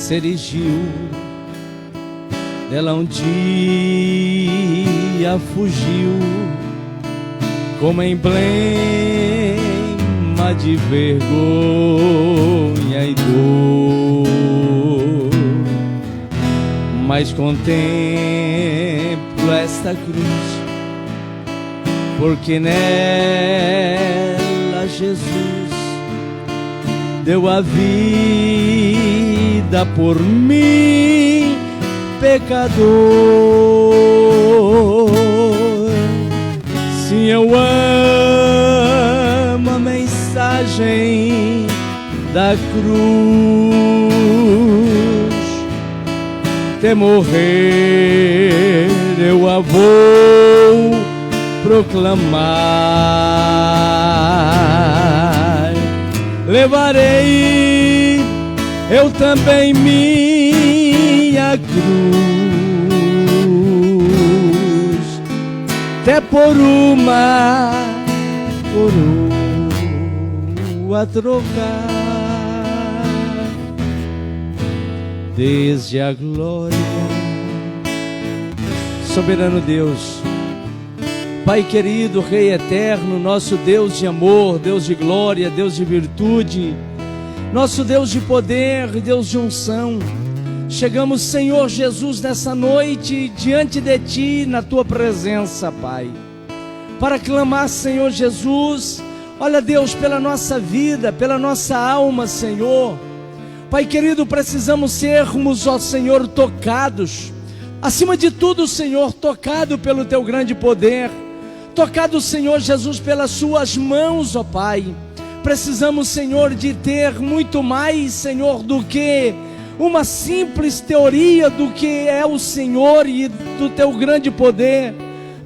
se erigiu, dela um dia fugiu, como emblema de vergonha e dor. Mas contemplo esta cruz, porque nela Jesus deu a vida por mim, pecador. Sim, eu amo a mensagem da cruz. Até morrer eu a vou proclamar. Levarei eu também minha cruz, até por uma coroa trocar. Desde a glória, soberano Deus, Pai querido, Rei eterno, nosso Deus de amor, Deus de glória, Deus de virtude, nosso Deus de poder, Deus de unção, chegamos, Senhor Jesus, nessa noite, diante de Ti, na Tua presença, Pai, para clamar, Senhor Jesus, olha Deus, pela nossa vida, pela nossa alma, Senhor. Pai querido, precisamos sermos, ó Senhor, tocados, acima de tudo, Senhor, tocado pelo Teu grande poder, tocado, Senhor Jesus, pelas Suas mãos, ó Pai. Precisamos, Senhor, de ter muito mais, Senhor, do que uma simples teoria do que é o Senhor e do Teu grande poder.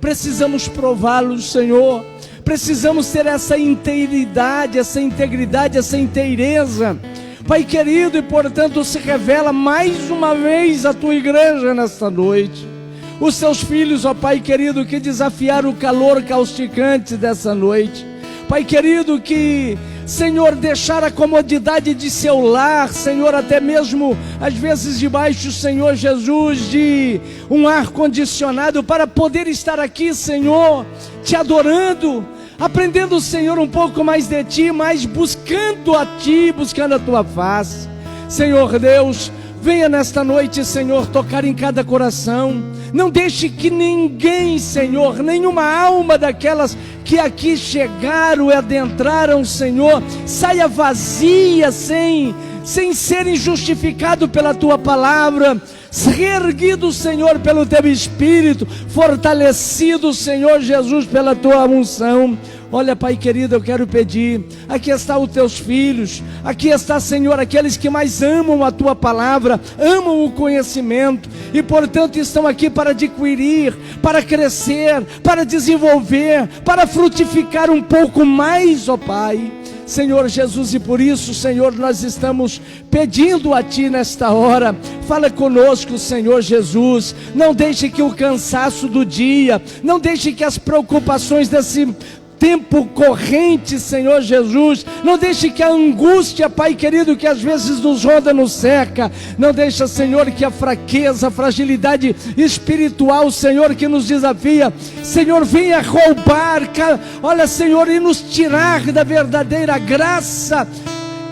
Precisamos prová-lo, Senhor. Precisamos ter essa inteiridade, essa integridade, essa inteireza, Pai querido, e portanto se revela mais uma vez a Tua igreja nesta noite. Os Teus filhos, ó Pai querido, que desafiaram o calor causticante dessa noite. Pai querido, que, Senhor, deixar a comodidade de seu lar, Senhor, até mesmo às vezes debaixo, Senhor Jesus, de um ar-condicionado, para poder estar aqui, Senhor, Te adorando, aprendendo, Senhor, um pouco mais de Ti, mas buscando a Ti, buscando a Tua face. Senhor Deus, venha nesta noite, Senhor, tocar em cada coração. Não deixe que ninguém, Senhor, nenhuma alma daquelas que aqui chegaram e adentraram, Senhor, saia vazia, sem serem justificados pela Tua palavra, reerguido, Senhor, pelo Teu Espírito, fortalecido, Senhor Jesus, pela Tua unção. Olha, Pai querido, eu quero pedir, aqui estão os Teus filhos, aqui está, Senhor, aqueles que mais amam a Tua palavra, amam o conhecimento, e portanto estão aqui para adquirir, para crescer, para desenvolver, para frutificar um pouco mais, ó Pai. Senhor Jesus, e por isso, Senhor, nós estamos pedindo a Ti nesta hora, fala conosco, Senhor Jesus, não deixe que o cansaço do dia, não deixe que as preocupações desse tempo corrente, Senhor Jesus, não deixe que a angústia, Pai querido, que às vezes nos roda, nos seca, não deixa, Senhor, que a fraqueza, a fragilidade espiritual, Senhor, que nos desafia, Senhor, venha roubar, olha, Senhor, e nos tirar da verdadeira graça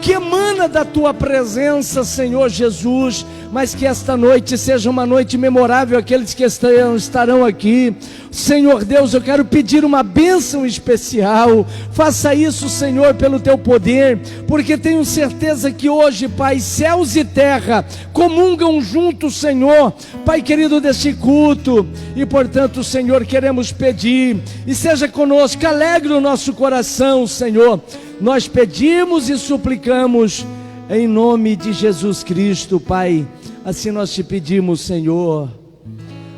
que emana da Tua presença, Senhor Jesus, mas que esta noite seja uma noite memorável, aqueles que estarão aqui. Senhor Deus, eu quero pedir uma bênção especial, faça isso, Senhor, pelo Teu poder, porque tenho certeza que hoje, Pai, céus e terra comungam juntos, Senhor, Pai querido, deste culto, e portanto, Senhor, queremos pedir, e seja conosco, alegre o nosso coração, Senhor, nós pedimos e suplicamos, em nome de Jesus Cristo, Pai, assim nós Te pedimos, Senhor.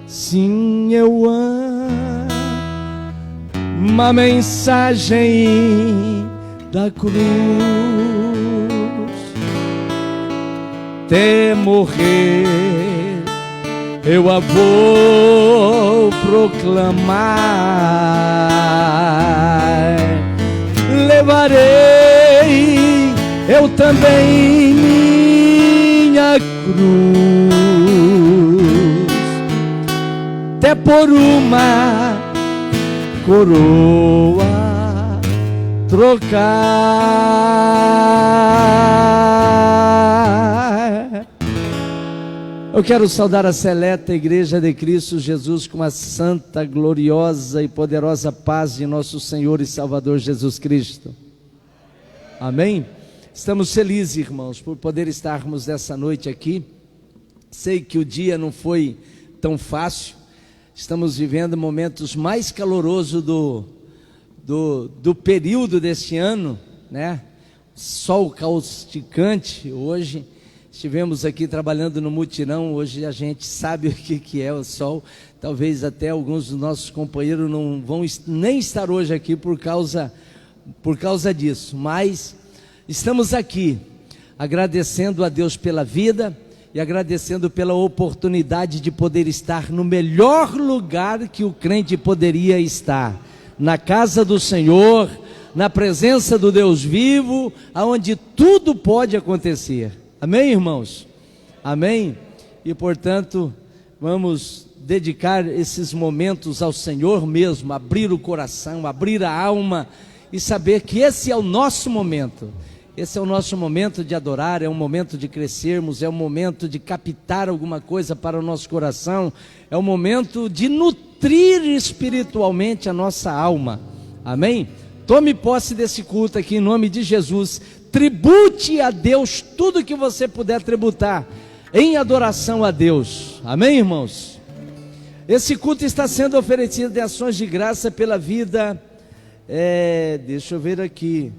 Sim, eu amo uma mensagem da cruz, até morrer eu a vou proclamar. Levarei eu também minha cruz, até por uma coroa trocar. Eu quero saudar a seleta Igreja de Cristo Jesus com a santa, gloriosa e poderosa paz de nosso Senhor e Salvador Jesus Cristo. Amém? Estamos felizes, irmãos, por poder estarmos nessa noite aqui. Sei que o dia não foi tão fácil. Estamos vivendo momentos mais calorosos do período deste ano, né? Sol causticante. Hoje estivemos aqui trabalhando no mutirão. Hoje a gente sabe o que é o sol. Talvez até alguns dos nossos companheiros não vão nem estar hoje aqui por causa disso. Mas estamos aqui agradecendo a Deus pela vida e agradecendo pela oportunidade de poder estar no melhor lugar que o crente poderia estar, na casa do Senhor, na presença do Deus vivo, aonde tudo pode acontecer. Amém, irmãos? Amém? E portanto, vamos dedicar esses momentos ao Senhor mesmo, abrir o coração, abrir a alma e saber que esse é o nosso momento. Esse é o nosso momento de adorar, é um momento de crescermos, é um momento de captar alguma coisa para o nosso coração, é um momento de nutrir espiritualmente a nossa alma. Amém? Tome posse desse culto aqui em nome de Jesus. Tribute a Deus tudo que você puder tributar em adoração a Deus. Amém, irmãos? Esse culto está sendo oferecido em ações de graça pela vida. Deixa eu ver aqui.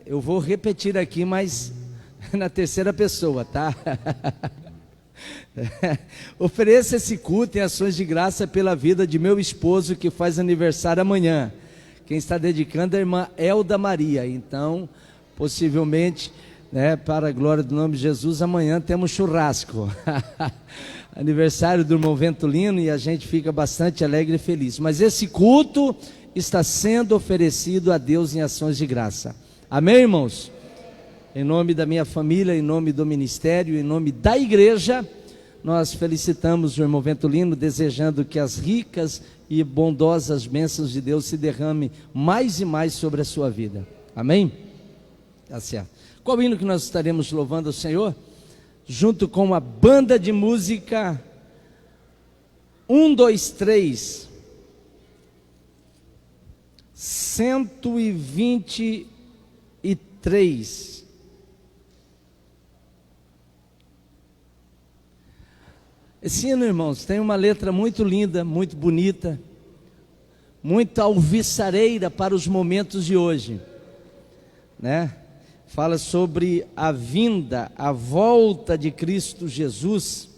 Eu vou repetir aqui, mas na terceira pessoa, tá? Ofereça esse culto em ações de graça pela vida de meu esposo que faz aniversário amanhã. Quem está dedicando é a irmã Elda Maria. Então, possivelmente, para a glória do nome de Jesus, amanhã temos churrasco. Aniversário do irmão Ventolino e a gente fica bastante alegre e feliz. Mas esse culto está sendo oferecido a Deus em ações de graça. Amém, irmãos? Em nome da minha família, em nome do ministério, em nome da igreja, nós felicitamos o irmão Ventolino, desejando que as ricas e bondosas bênçãos de Deus se derramem mais e mais sobre a sua vida. Amém? Tá certo. Qual hino que nós estaremos louvando ao Senhor? Junto com a banda de música 1, 2, 3 123. Esse hino, irmãos, tem uma letra muito linda, muito bonita, muito alvissareira para os momentos de hoje, né? Fala sobre a vinda, a volta de Cristo Jesus,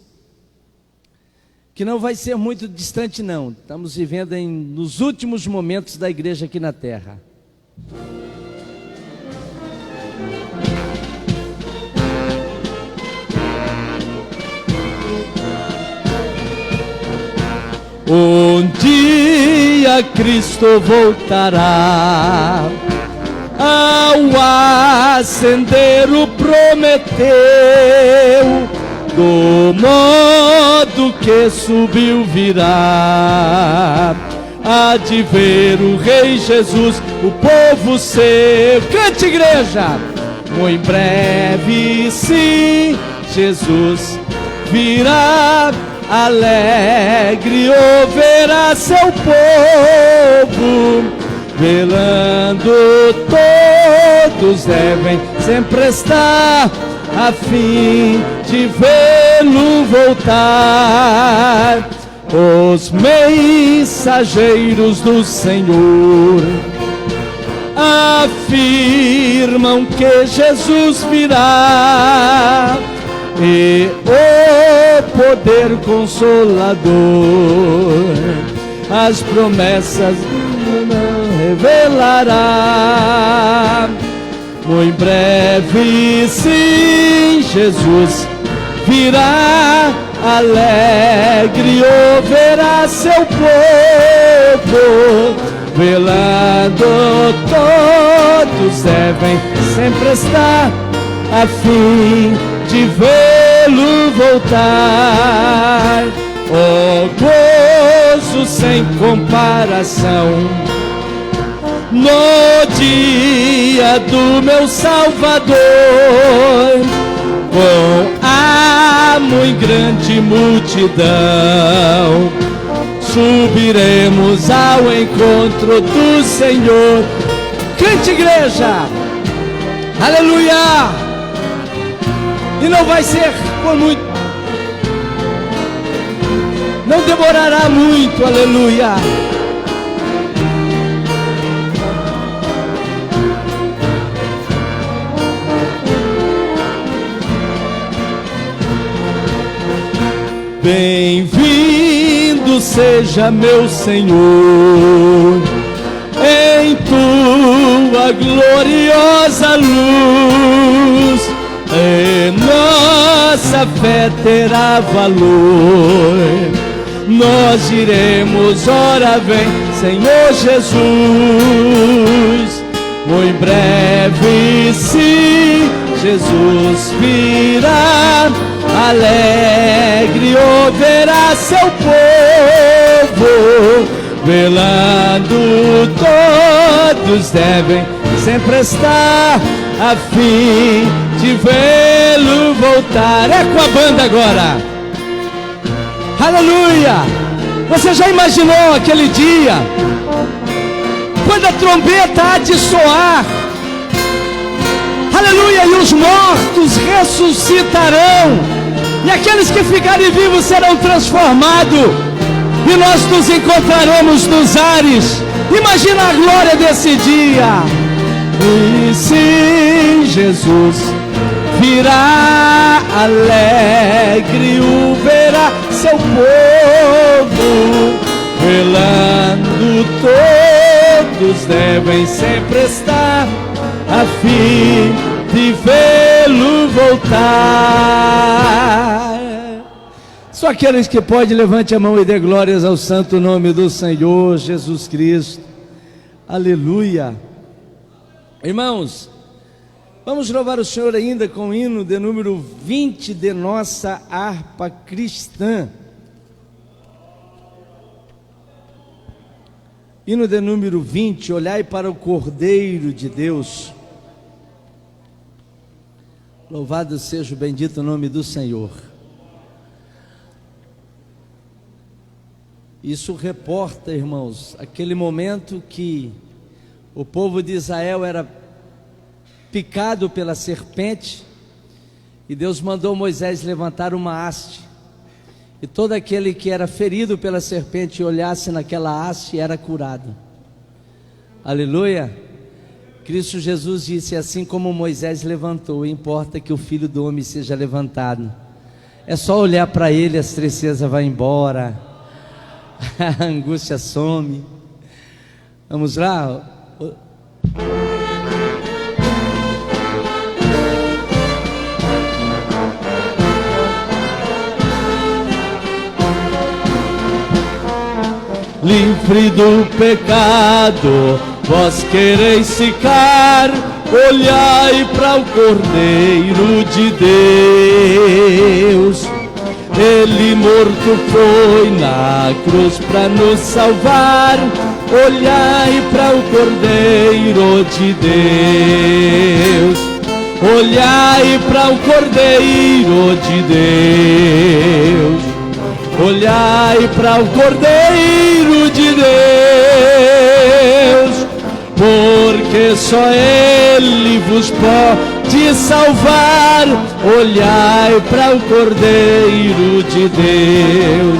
que não vai ser muito distante não. Estamos vivendo nos últimos momentos da igreja aqui na terra. Um dia Cristo voltará, ao acender o prometeu, do modo que subiu virá. Há de ver o Rei Jesus, o povo seu. Cante, igreja! Muito breve, sim, Jesus virá. Alegre ouvirá seu povo, velando todos devem sempre estar, a fim de vê-lo voltar. Os mensageiros do Senhor afirmam que Jesus virá, e o poder consolador as promessas não revelará. Muito breve, sim, Jesus virá, alegre ouvirá seu povo, velando todos devem sempre estar, a fim de vê-lo voltar. Oh, gozo sem comparação no dia do meu Salvador, com a muito grande multidão subiremos ao encontro do Senhor. Cante, igreja, aleluia. E não vai ser por muito, não demorará muito, aleluia. Bem-vindo seja meu Senhor, em tua gloriosa luz, e nossa fé terá valor. Nós iremos, ora vem, Senhor Jesus. Muito breve, sim, Jesus virá, alegre ouvirá seu povo, velando todos devem sempre estar, a fim de vê-lo voltar. É com a banda agora, aleluia. Você já imaginou aquele dia, quando a trombeta há de soar, aleluia, e os mortos ressuscitarão, e aqueles que ficarem vivos serão transformados, e nós nos encontraremos nos ares. Imagina a glória desse dia. E sim, Jesus virá, alegre o verá seu povo, velando todos devem sempre estar, a fim de vê-lo voltar. Só aqueles que podem, levante a mão e dê glórias ao santo nome do Senhor Jesus Cristo. Aleluia. Irmãos, vamos louvar o Senhor ainda com o hino de número 20 de nossa harpa cristã. Hino de número 20, olhai para o Cordeiro de Deus. Louvado seja o bendito nome do Senhor. Isso reporta, irmãos, aquele momento que o povo de Israel era picado pela serpente, e Deus mandou Moisés levantar uma haste, e todo aquele que era ferido pela serpente e olhasse naquela haste era curado. Aleluia. Cristo Jesus disse: assim como Moisés levantou, importa que o Filho do Homem seja levantado. É só olhar para ele, a tristeza vai embora, a angústia some. Vamos lá. Livre do pecado, vós quereis ficar, olhai para o Cordeiro de Deus. Ele morto foi na cruz para nos salvar, olhai para o Cordeiro de Deus. Olhai para o Cordeiro de Deus. Olhai para o Cordeiro de Deus, porque só Ele vos pode salvar. Olhai para o Cordeiro de Deus.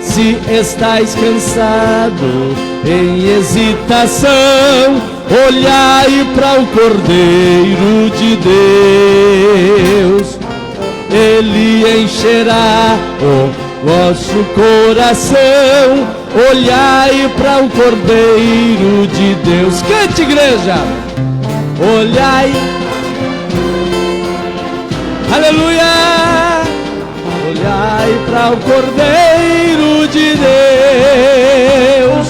Se estáis cansado em hesitação, olhai para o Cordeiro de Deus. Ele encherá o vosso coração. Olhai para o Cordeiro de Deus. Cante, igreja. Olhai, aleluia. Olhai para o Cordeiro de Deus,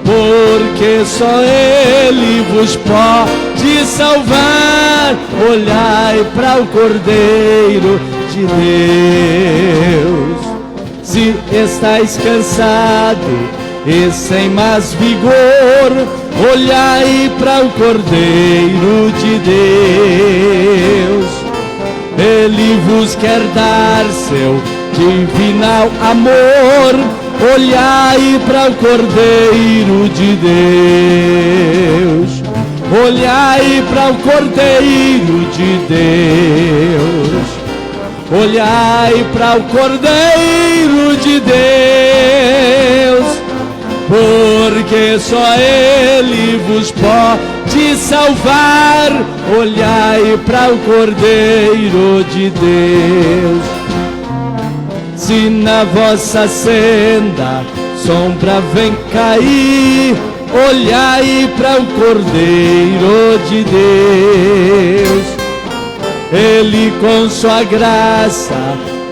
porque só Ele vos pode de salvar. Olhai para o Cordeiro de Deus. Se estáis cansado e sem mais vigor, olhai para o Cordeiro de Deus. Ele vos quer dar seu divinal amor. Olhai para o Cordeiro de Deus. Olhai para o Cordeiro de Deus. Olhai para o Cordeiro de Deus, porque só Ele vos pode salvar. Olhai para o Cordeiro de Deus. Se na vossa senda sombra vem cair, olhai para o Cordeiro de Deus. Ele com sua graça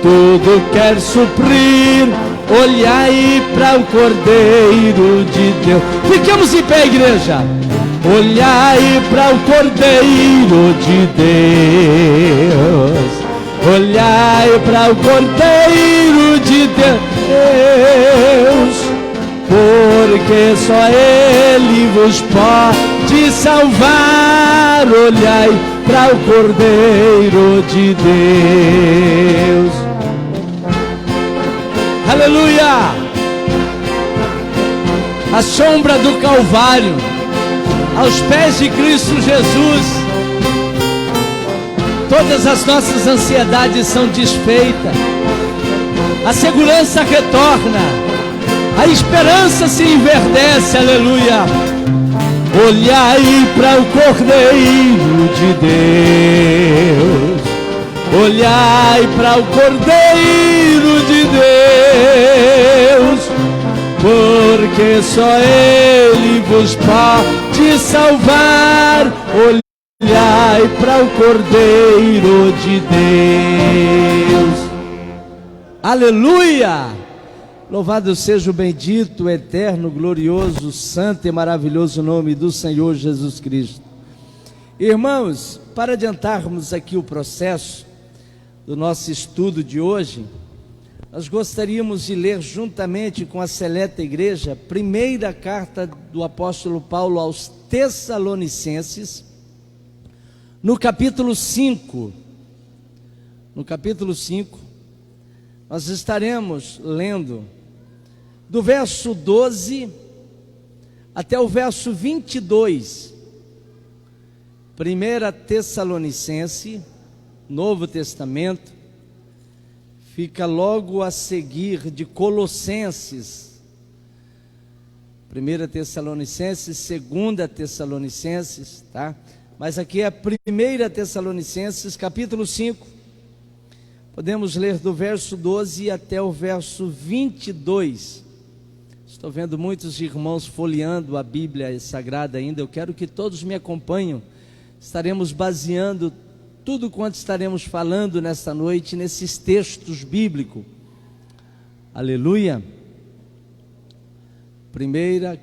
tudo quer suprir. Olhai para o Cordeiro de Deus. Ficamos em pé, igreja. Olhai para o Cordeiro de Deus. Olhai para o Cordeiro de Deus, porque só Ele vos pode salvar. Olhai para o Cordeiro de Deus. Aleluia! A sombra do Calvário, aos pés de Cristo Jesus, todas as nossas ansiedades são desfeitas, a segurança retorna, a esperança se enverdece. Aleluia! Olhai para o Cordeiro de Deus. Olhai para o Cordeiro de Deus, porque só Ele vos pode salvar. Olhai para o Cordeiro de Deus. Aleluia! Louvado seja o bendito, eterno, glorioso, santo e maravilhoso nome do Senhor Jesus Cristo. Irmãos, para adiantarmos aqui o processo do nosso estudo de hoje, nós gostaríamos de ler juntamente com a seleta igreja, primeira carta do apóstolo Paulo aos Tessalonicenses, no capítulo 5. No capítulo 5, nós estaremos lendo do verso 12 até o verso 22. 1 Tessalonicense, Novo Testamento, fica logo a seguir de Colossenses. 1 Tessalonicenses, 2 Tessalonicenses, tá? Mas aqui é 1 Tessalonicenses, capítulo 5. Podemos ler do verso 12 até o verso 22. Estou vendo muitos irmãos folheando a Bíblia Sagrada ainda. Eu quero que todos me acompanhem. Estaremos baseando tudo quanto estaremos falando nesta noite nesses textos bíblicos. Aleluia. 1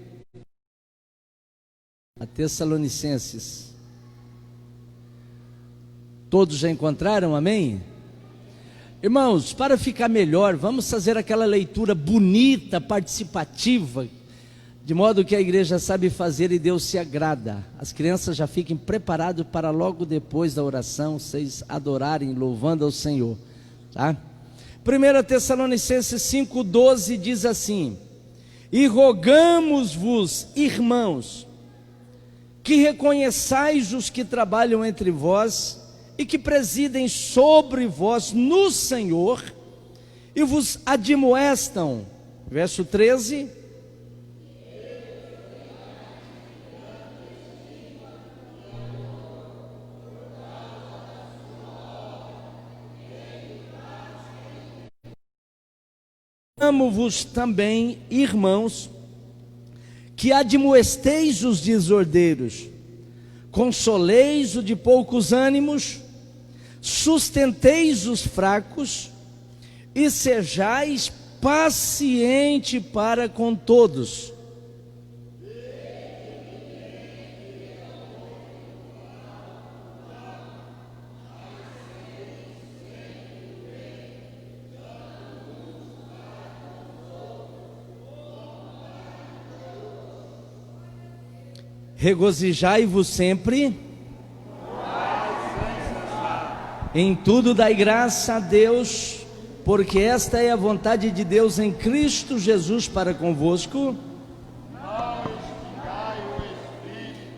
Tessalonicenses. Todos já encontraram? Amém? Irmãos, para ficar melhor, vamos fazer aquela leitura bonita, participativa, de modo que a igreja sabe fazer e Deus se agrada. As crianças já fiquem preparadas para logo depois da oração, vocês adorarem, louvando ao Senhor, tá? 1 Tessalonicenses 5,12 diz assim: e rogamos-vos, irmãos, que reconheçais os que trabalham entre vós e que presidem sobre vós no Senhor e vos admoestam. Verso 13. Amo-vos também, irmãos, que admoesteis os desordeiros, consoleis o de poucos ânimos, sustenteis os fracos e sejais paciente para com todos. Regozijai-vos sempre. Em tudo dai graça a Deus, porque esta é a vontade de Deus em Cristo Jesus para convosco.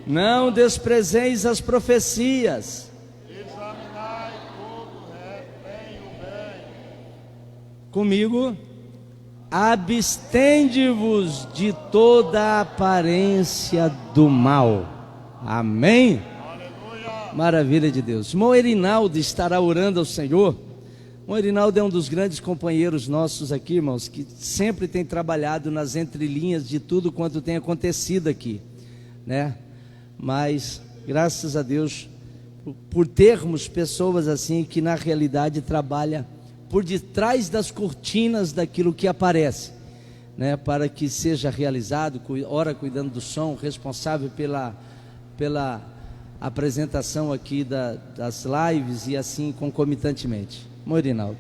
Não desprezeis as profecias. Examinai tudo, bem o bem. Comigo. Abstende-vos de toda aparência do mal. Amém? Aleluia. Maravilha de Deus. Irmão Erinaldo estará orando ao Senhor. O Erinaldo é um dos grandes companheiros nossos aqui, irmãos, que sempre tem trabalhado nas entrelinhas de tudo quanto tem acontecido aqui, né? Mas, graças a Deus, por termos pessoas assim que na realidade trabalham por detrás das cortinas daquilo que aparece, né? Para que seja realizado, ora cuidando do som, responsável pela apresentação aqui das lives e assim concomitantemente. Erinaldo.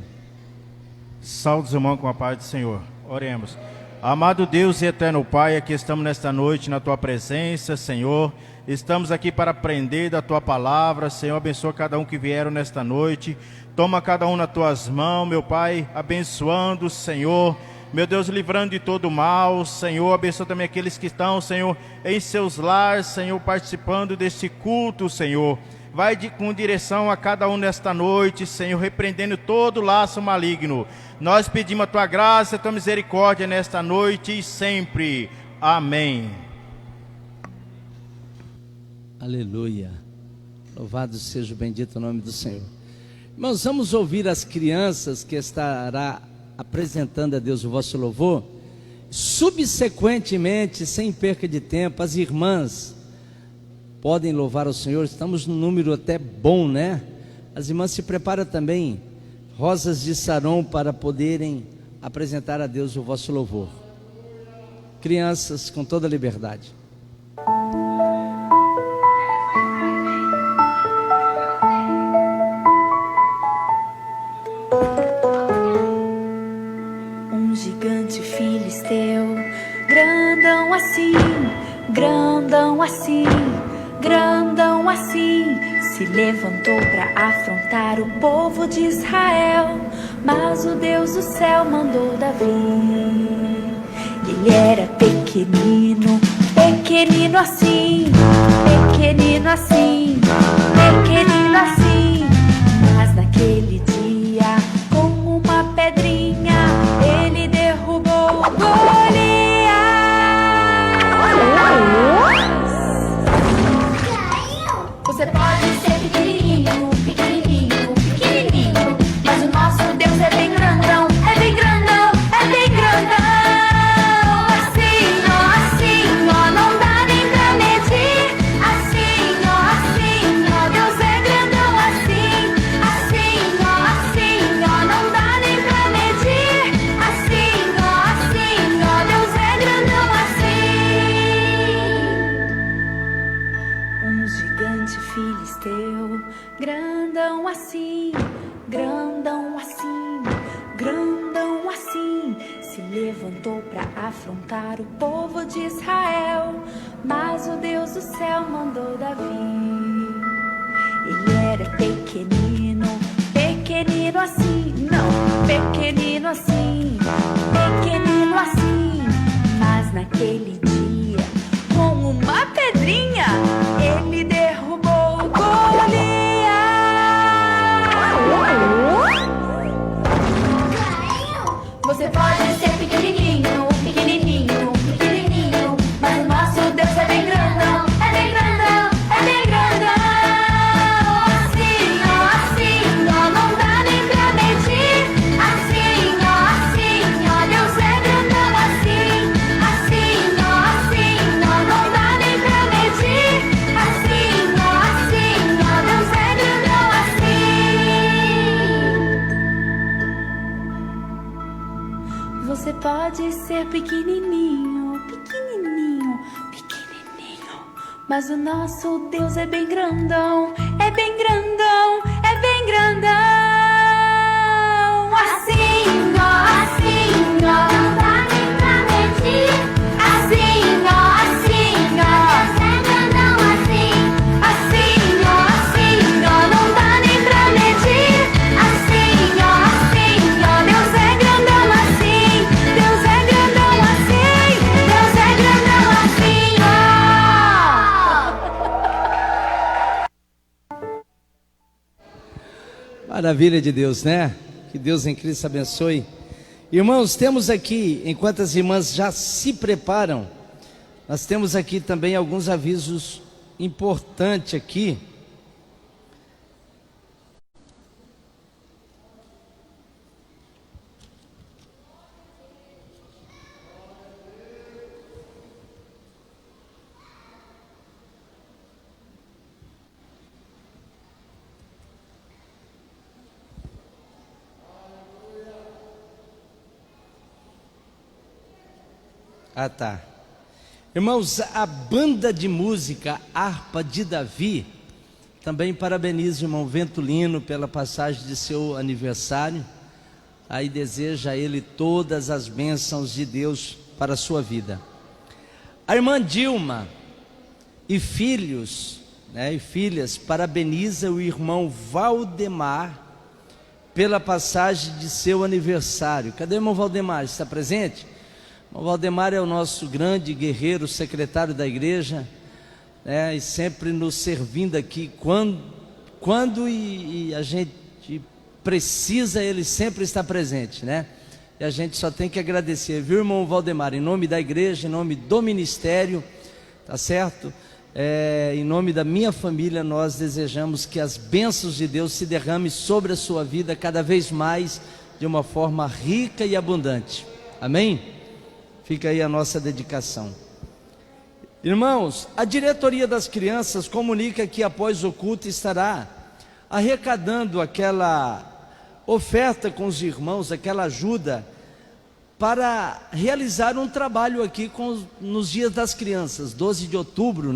Saúde, irmão, com a paz do Senhor. Oremos. Amado Deus e eterno Pai, aqui estamos nesta noite na Tua presença, Senhor. Estamos aqui para aprender da Tua palavra. Senhor, abençoa cada um que vieram nesta noite. Toma cada um nas Tuas mãos, meu Pai, abençoando, Senhor. Meu Deus, livrando de todo mal, Senhor. Abençoa também aqueles que estão, Senhor, em seus lares, Senhor, participando deste culto, Senhor. Vai com direção a cada um nesta noite, Senhor, repreendendo todo laço maligno. Nós pedimos a Tua graça, a Tua misericórdia nesta noite e sempre. Amém. Aleluia. Louvado seja o bendito nome do Senhor. Irmãos, vamos ouvir as crianças que estará apresentando a Deus o vosso louvor. Subsequentemente, sem perca de tempo, as irmãs podem louvar o Senhor. Estamos num número até bom, né? As irmãs se preparam também, rosas de Saron, para poderem apresentar a Deus o vosso louvor. Crianças, com toda a liberdade. Um gigante filisteu, grandão assim, grandão assim, grandão assim, se levantou para afrontar o povo de Israel. Mas o Deus do céu mandou Davi. Ele era pequenino, pequenino assim, pequenino assim, pequenino assim. Mas naquele dia, com uma pedrinha, ele derrubou Golias. Você pode ser pequenininho, pequenininho, pequenininho, mas o nosso Deus é bem grandão, é bem grandão, é bem grandão. Assim, ó, não dá nem pra medir. Assim, ó, Deus é grandão assim. Assim, ó, não dá nem pra medir. Assim, ó, Deus é grandão assim. Um gigante filisteu, grandão assim, grandão assim, grandão assim, se levantou para afrontar o povo de Israel. Mas o Deus do céu mandou Davi. Ele era pequenino, pequenino assim, não, pequenino assim, pequenino assim. Mas naquele dia, com uma pedrinha, ele derrubou Golias. Você pode ser pequenininho, pequenininho, pequenininho, mas o nosso Deus é bem grandão, é bem grandão, é bem grandão. Assim, ó, não dá nem pra medir. Assim, ó, Deus é grandão assim. Assim, ó, não dá nem pra medir. Assim, ó, Deus é grandão assim. Você pode ser pequenininho, pequenininho, pequenininho, mas o nosso Deus é bem grandão, é bem grandão, é bem grandão. Assim, ó, não dá nem pra medir. Assim, ó, Deus é grandão Maravilha de Deus, né? Que Deus em Cristo abençoe. Irmãos, temos aqui, enquanto as irmãs já se preparam, nós temos aqui também alguns avisos importantes aqui. Tá. Irmãos, a banda de música Harpa de Davi também parabeniza o irmão Ventulino pela passagem de seu aniversário. Aí deseja a ele todas as bênçãos de Deus para a sua vida. A irmã Dilma e filhos, e filhas parabeniza o irmão Valdemar pela passagem de seu aniversário. Cadê o irmão Valdemar? Está presente? O Valdemar é o nosso grande guerreiro, secretário da igreja, e sempre nos servindo aqui, quando a gente precisa, ele sempre está presente, e a gente só tem que agradecer, viu, irmão Valdemar, em nome da igreja, em nome do ministério, tá certo? Em nome da minha família, nós desejamos que as bênçãos de Deus se derramem sobre a sua vida cada vez mais, de uma forma rica e abundante, amém? Fica aí a nossa dedicação. Irmãos, a diretoria das crianças comunica que após o culto estará arrecadando aquela oferta com os irmãos, aquela ajuda, para realizar um trabalho aqui nos dias das crianças, 12 de outubro,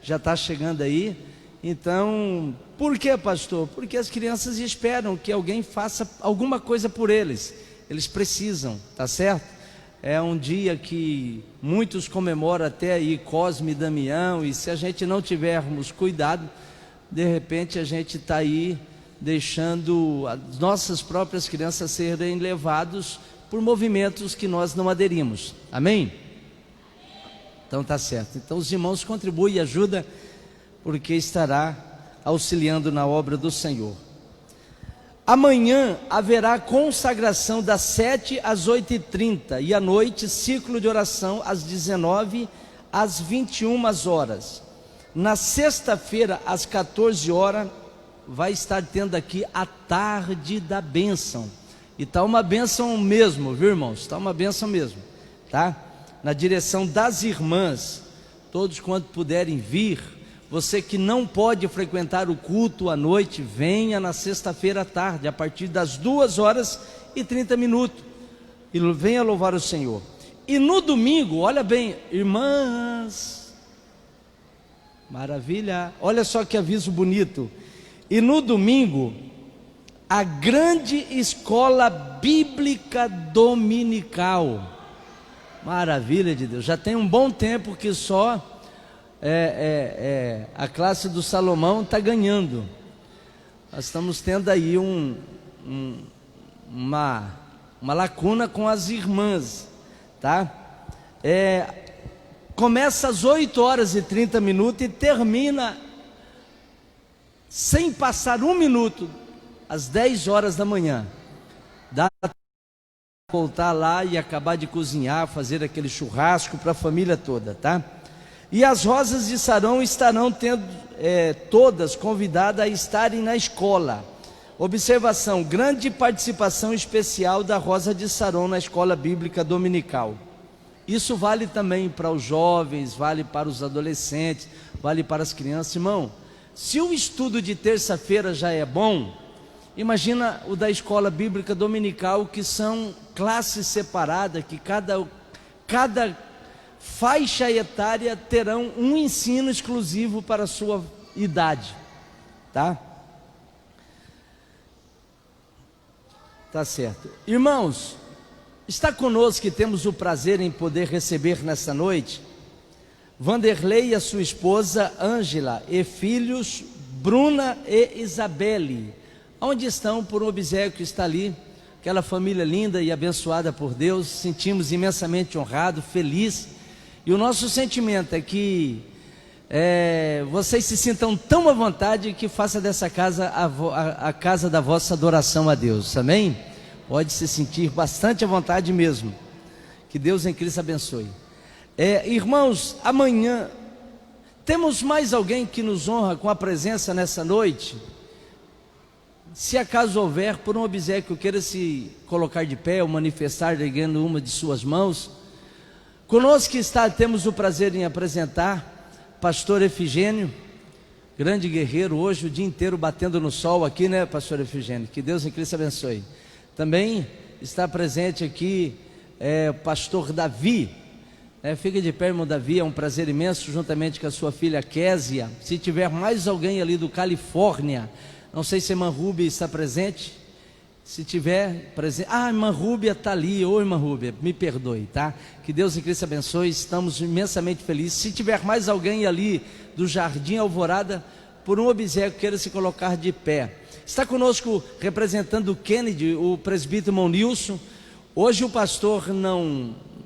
já está chegando aí. Então, por que, pastor? Porque as crianças esperam que alguém faça alguma coisa por eles, eles precisam, tá certo? É um dia que muitos comemoram até aí Cosme e Damião, e se a gente não tivermos cuidado, de repente a gente está aí deixando as nossas próprias crianças serem levados por movimentos que nós não aderimos, amém? Então tá certo, então os irmãos contribuem e ajudam, porque estará auxiliando na obra do Senhor. Amanhã haverá consagração das 7 às 8h30 e à noite ciclo de oração às 19 às 21 horas. Na sexta-feira às 14 horas vai estar tendo aqui a tarde da bênção. E está uma bênção mesmo, viu, irmãos? Está uma bênção mesmo, tá? Na direção das irmãs, todos quanto puderem vir. Você que não pode frequentar o culto à noite, venha na sexta-feira à tarde, a partir das 2h30, e venha louvar o Senhor. E no domingo, olha bem, irmãs, maravilha, olha só que aviso bonito. E no domingo, a grande escola bíblica dominical, maravilha de Deus, já tem um bom tempo que só a classe do Salomão está ganhando. Nós estamos tendo aí uma lacuna com as irmãs, tá? Começa às 8h30 e termina sem passar um minuto, às 10 horas da manhã. Dá para voltar lá e acabar de cozinhar, fazer aquele churrasco para a família toda, tá? E as Rosas de Sarão estarão todas convidadas a estarem na escola. Observação, grande participação especial da Rosa de Sarão na escola bíblica dominical. Isso vale também para os jovens, vale para os adolescentes, vale para as crianças. Irmão, se o estudo de terça-feira já é bom, imagina o da escola bíblica dominical, que são classes separadas, que cada faixa etária terão um ensino exclusivo para a sua idade, tá? Tá certo. Irmãos, está conosco que temos o prazer em poder receber nesta noite Vanderlei e a sua esposa Ângela e filhos Bruna e Isabelle. Onde estão? Por um obséquio que está ali, aquela família linda e abençoada por Deus. Sentimos imensamente honrado, feliz. E o nosso sentimento é que vocês se sintam tão à vontade que faça dessa casa a casa da vossa adoração a Deus, amém? Pode se sentir bastante à vontade mesmo. Que Deus em Cristo abençoe. Irmãos, amanhã temos mais alguém que nos honra com a presença nessa noite? Se acaso houver, por um obséquio, queira se colocar de pé ou manifestar erguendo uma de suas mãos. Conosco temos o prazer em apresentar pastor Efigênio, grande guerreiro, hoje o dia inteiro batendo no sol aqui, né, pastor Efigênio? Que Deus em Cristo abençoe. Também está presente aqui o pastor Davi. Fica de pé, irmão Davi, é um prazer imenso, juntamente com a sua filha Késia. Se tiver mais alguém ali do Califórnia, não sei se a irmã Rúbia está presente. Se tiver presente, a irmã Rúbia está ali. Ô irmã Rúbia, me perdoe, tá? Que Deus em Cristo abençoe, estamos imensamente felizes. Se tiver mais alguém ali do Jardim Alvorada, por um obséquio, queira se colocar de pé. Está conosco representando o Kennedy, o presbítero irmão Nilson. Hoje o pastor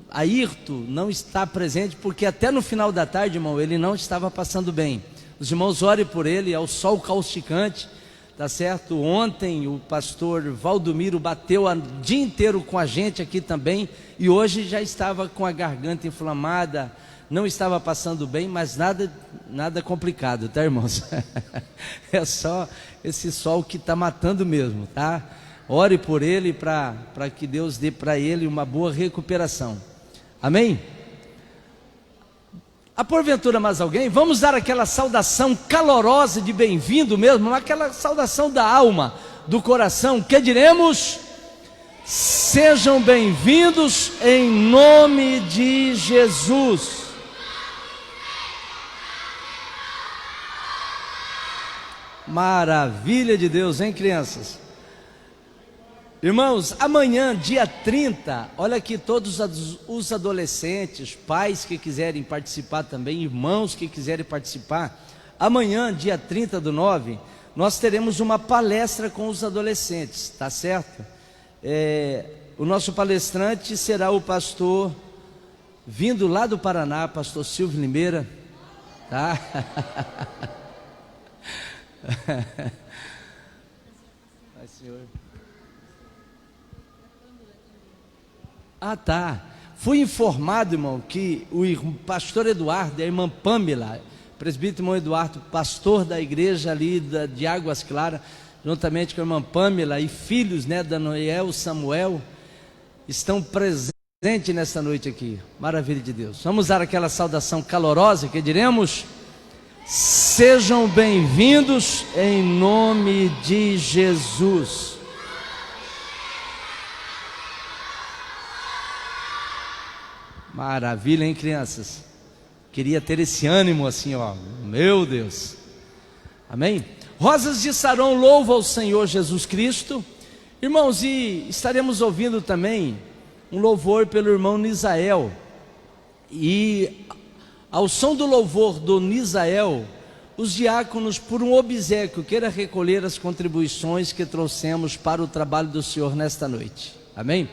Ayrton não está presente, porque até no final da tarde, irmão, ele não estava passando bem. Os irmãos orem por ele, é o sol causticante. Tá certo? Ontem o pastor Valdomiro bateu o dia inteiro com a gente aqui também, e hoje já estava com a garganta inflamada, não estava passando bem, mas nada complicado, tá, irmãos? É só esse sol que está matando mesmo, tá? Ore por ele para que Deus dê para ele uma boa recuperação. Amém? Há porventura mais alguém? Vamos dar aquela saudação calorosa de bem-vindo mesmo, aquela saudação da alma, do coração. Que diremos? Sejam bem-vindos em nome de Jesus. Maravilha de Deus, hein, crianças? Irmãos, amanhã, dia 30, olha aqui, todos os adolescentes, pais que quiserem participar também, irmãos que quiserem participar, amanhã, dia 30/9, nós teremos uma palestra com os adolescentes, tá certo? O nosso palestrante será o pastor, vindo lá do Paraná, pastor Silvio Limeira, tá? Ai, Senhor. Tá. Fui informado, irmão, que o pastor Eduardo e a irmã Pamela, presbítero irmão Eduardo, pastor da igreja ali de Águas Claras, juntamente com a irmã Pamela e filhos, né, Daniel, Samuel, estão presentes nessa noite aqui. Maravilha de Deus. Vamos dar aquela saudação calorosa que diremos: sejam bem-vindos em nome de Jesus. Maravilha, hein, crianças? Queria ter esse ânimo assim, ó. Meu Deus. Amém? Rosas de Saron louva ao Senhor Jesus Cristo. Irmãos, e estaremos ouvindo também um louvor pelo irmão Nisael. E ao som do louvor do Nisael, os diáconos, por um obséquio, queiram recolher as contribuições que trouxemos para o trabalho do Senhor nesta noite. Amém?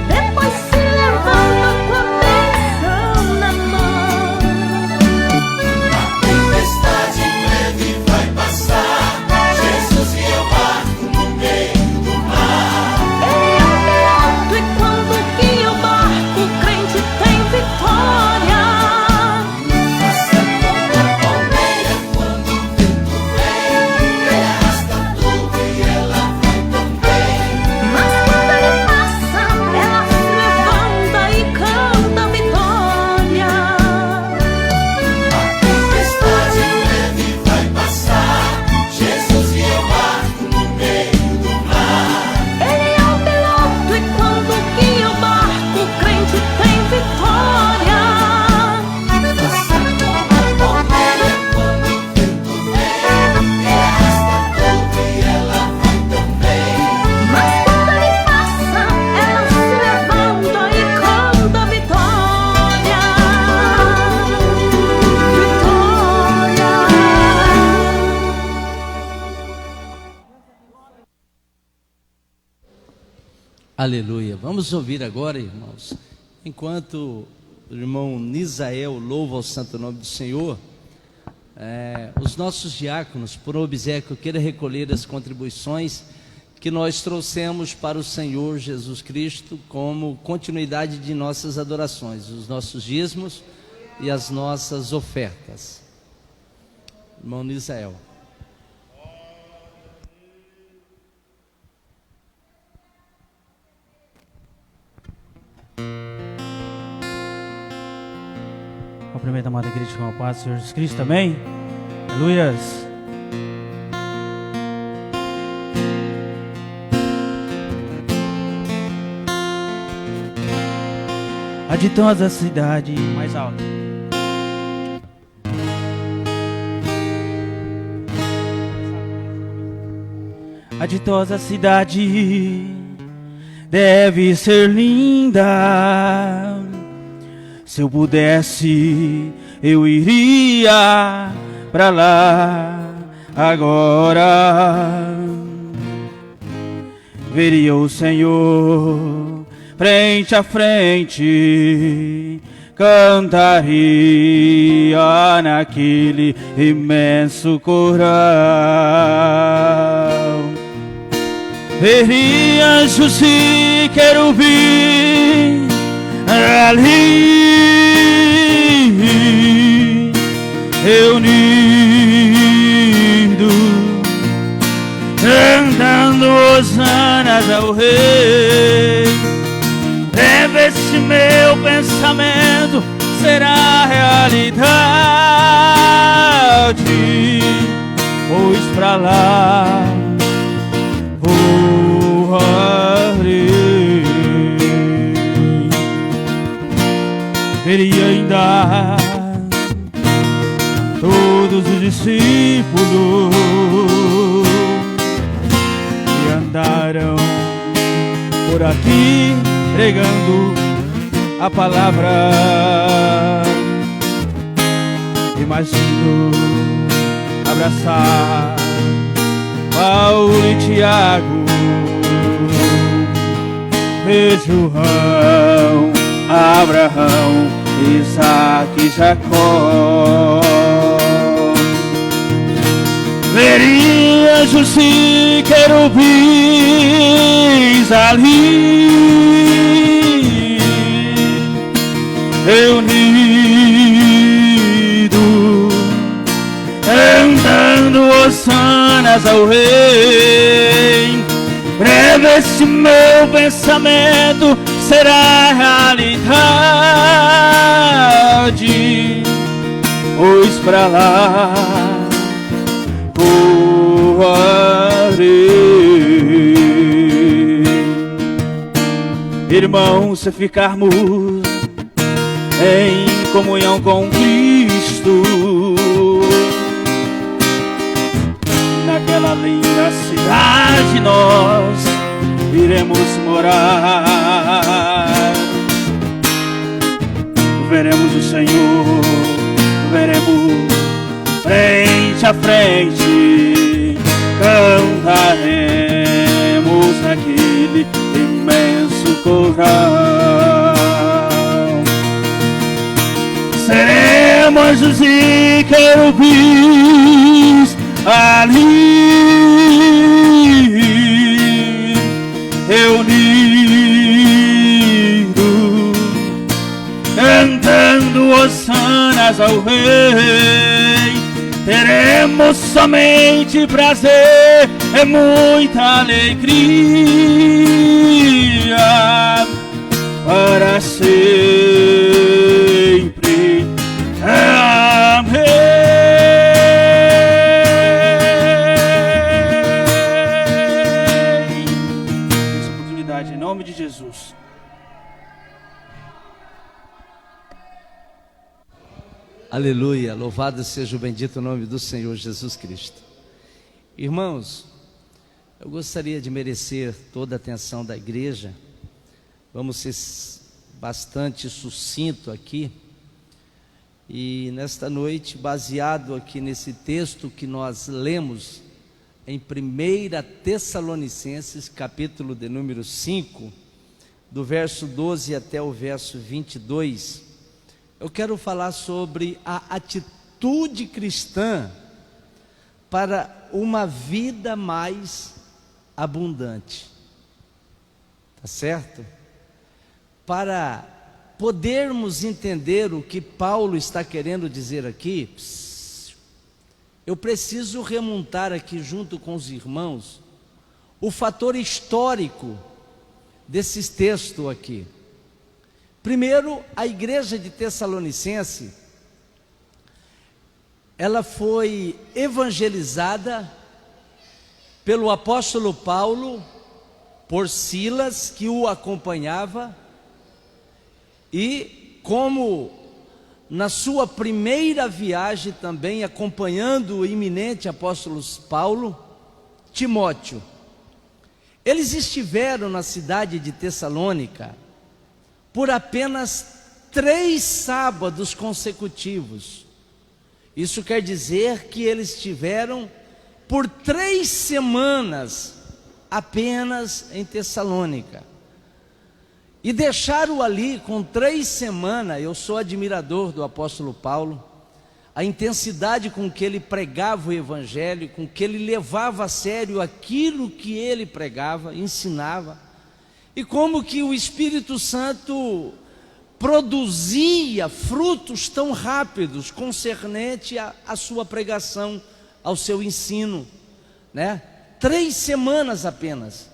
Depois se levanta com a bênção na mão. A tempestade em breve vai passar. Jesus guia o barco no meio do mar. Ele é o piloto e quando guia o barco, o crente tem vitória. Faça como a palmeira quando o vento vem. Ele arrasta tudo e ela vai também. Mas quando ele passa, ela se levanta e canta vitória. A tempestade em breve vai passar. Jesus guia o barco no meio do mar. Ele é o piloto e quando guia o barco, o crente tem vitória. Faça como a palmeira quando o vento vem. Ele arrasta tudo e ela vai também. Mas quando ele passa, ela se levanta e canta vitória. Vitória. Aleluia. Vamos ouvir agora, irmãos. Enquanto o irmão Nisael louva o santo nome do Senhor, os nossos diáconos, por obséquio, queiram recolher as contribuições que nós trouxemos para o Senhor Jesus Cristo como continuidade de nossas adorações, os nossos dízimos e as nossas ofertas. Irmão Nisael. Cumprimento a amada igreja com a paz do Senhor Jesus Cristo, amém? Aleluias. A ditosa cidade mais alta. A ditosa cidade deve ser linda. Se eu pudesse, eu iria pra lá agora. Veria o Senhor frente a frente, cantaria naquele imenso coral. Veria anjos e querubins ali reunido, cantando hosanas ao Rei. Esse meu pensamento será realidade, pois pra lá voarei. Veria ainda todos os discípulos que andaram por aqui pregando a palavra. Imagino abraçar Paulo e Tiago, João, Abraão, Isaac e Jacó. Veria anjos e querubins ali reunido, cantando hosanas ao Rei. Breve esse meu pensamento será realidade, pois pra lá voarei. Irmãos, se ficarmos em comunhão com Cristo, naquela linda cidade nós iremos morar. Veremos o Senhor, veremos frente a frente, cantaremos naquele imenso querubins ali reunidos, cantando hossanas ao Rei. Teremos somente prazer e muita alegria para sempre. Amém. Essa oportunidade em nome de Jesus. Aleluia, louvado seja o bendito nome do Senhor Jesus Cristo. Irmãos, eu gostaria de merecer toda a atenção da igreja. Vamos ser bastante sucinto aqui. E nesta noite, baseado aqui nesse texto que nós lemos em 1 Tessalonicenses, capítulo de número 5, do verso 12 até o verso 22, eu quero falar sobre a atitude cristã para uma vida mais abundante. Tá certo? Para podermos entender o que Paulo está querendo dizer aqui, eu preciso remontar aqui junto com os irmãos o fator histórico desses textos aqui. Primeiro, a igreja de Tessalonicense, ela foi evangelizada pelo apóstolo Paulo, por Silas, que o acompanhava, e como na sua primeira viagem também, acompanhando o iminente apóstolo Paulo, Timóteo. Eles estiveram na cidade de Tessalônica por apenas 3 sábados consecutivos. Isso quer dizer que eles estiveram por 3 semanas apenas em Tessalônica. E deixaram ali com 3 semanas. Eu sou admirador do apóstolo Paulo, a intensidade com que ele pregava o evangelho, com que ele levava a sério aquilo que ele pregava, ensinava, e como que o Espírito Santo produzia frutos tão rápidos concernente à sua pregação, ao seu ensino, né? 3 semanas apenas.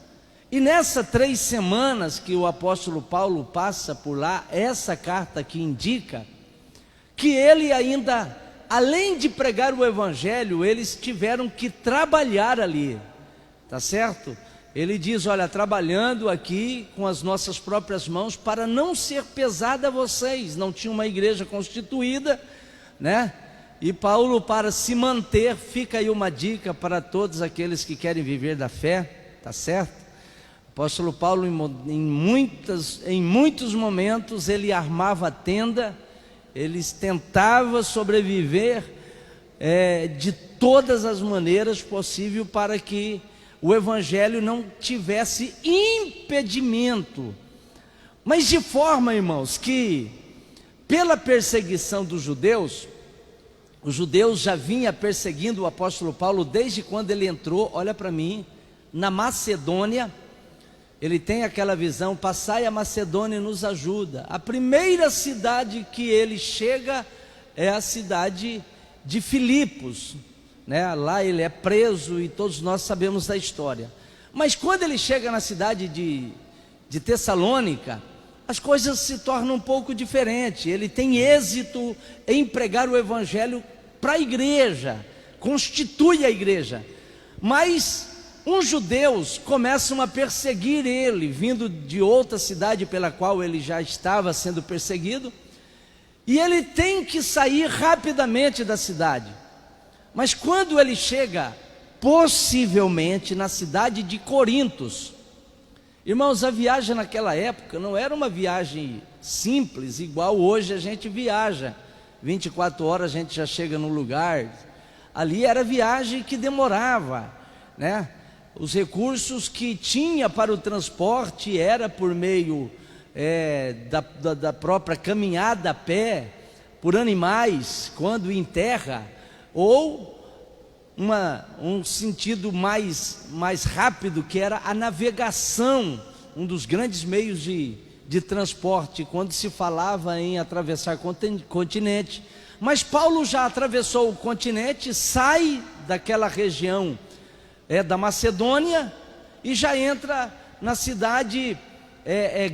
E nessas 3 semanas que o apóstolo Paulo passa por lá, essa carta aqui indica que ele ainda, além de pregar o evangelho, eles tiveram que trabalhar ali, tá certo? Ele diz, olha, trabalhando aqui com as nossas próprias mãos, para não ser pesada a vocês. Não tinha uma igreja constituída, né? E Paulo, para se manter, fica aí uma dica para todos aqueles que querem viver da fé, tá certo? O apóstolo Paulo, em muitos momentos, ele armava a tenda, ele tentava sobreviver de todas as maneiras possíveis para que o evangelho não tivesse impedimento. Mas de forma, irmãos, que pela perseguição dos judeus, os judeus já vinham perseguindo o apóstolo Paulo desde quando ele entrou, olha para mim, na Macedônia. Ele tem aquela visão, passai a Macedônia e nos ajuda. A primeira cidade que ele chega é a cidade de Filipos, né? Lá ele é preso e todos nós sabemos da história. Mas quando ele chega na cidade de Tessalônica, as coisas se tornam um pouco diferentes. Ele tem êxito em pregar o evangelho para a igreja, constitui a igreja. Mas uns judeus começam a perseguir ele, vindo de outra cidade pela qual ele já estava sendo perseguido, e ele tem que sair rapidamente da cidade. Mas quando ele chega, possivelmente na cidade de Corintos, irmãos, a viagem naquela época não era uma viagem simples, igual hoje a gente viaja, 24 horas a gente já chega no lugar. Ali era viagem que demorava, né? Os recursos que tinha para o transporte era por meio da própria caminhada a pé, por animais quando em terra, ou um sentido mais rápido, que era a navegação, um dos grandes meios de transporte, quando se falava em atravessar continente. Mas Paulo já atravessou o continente, sai daquela região da Macedônia e já entra na cidade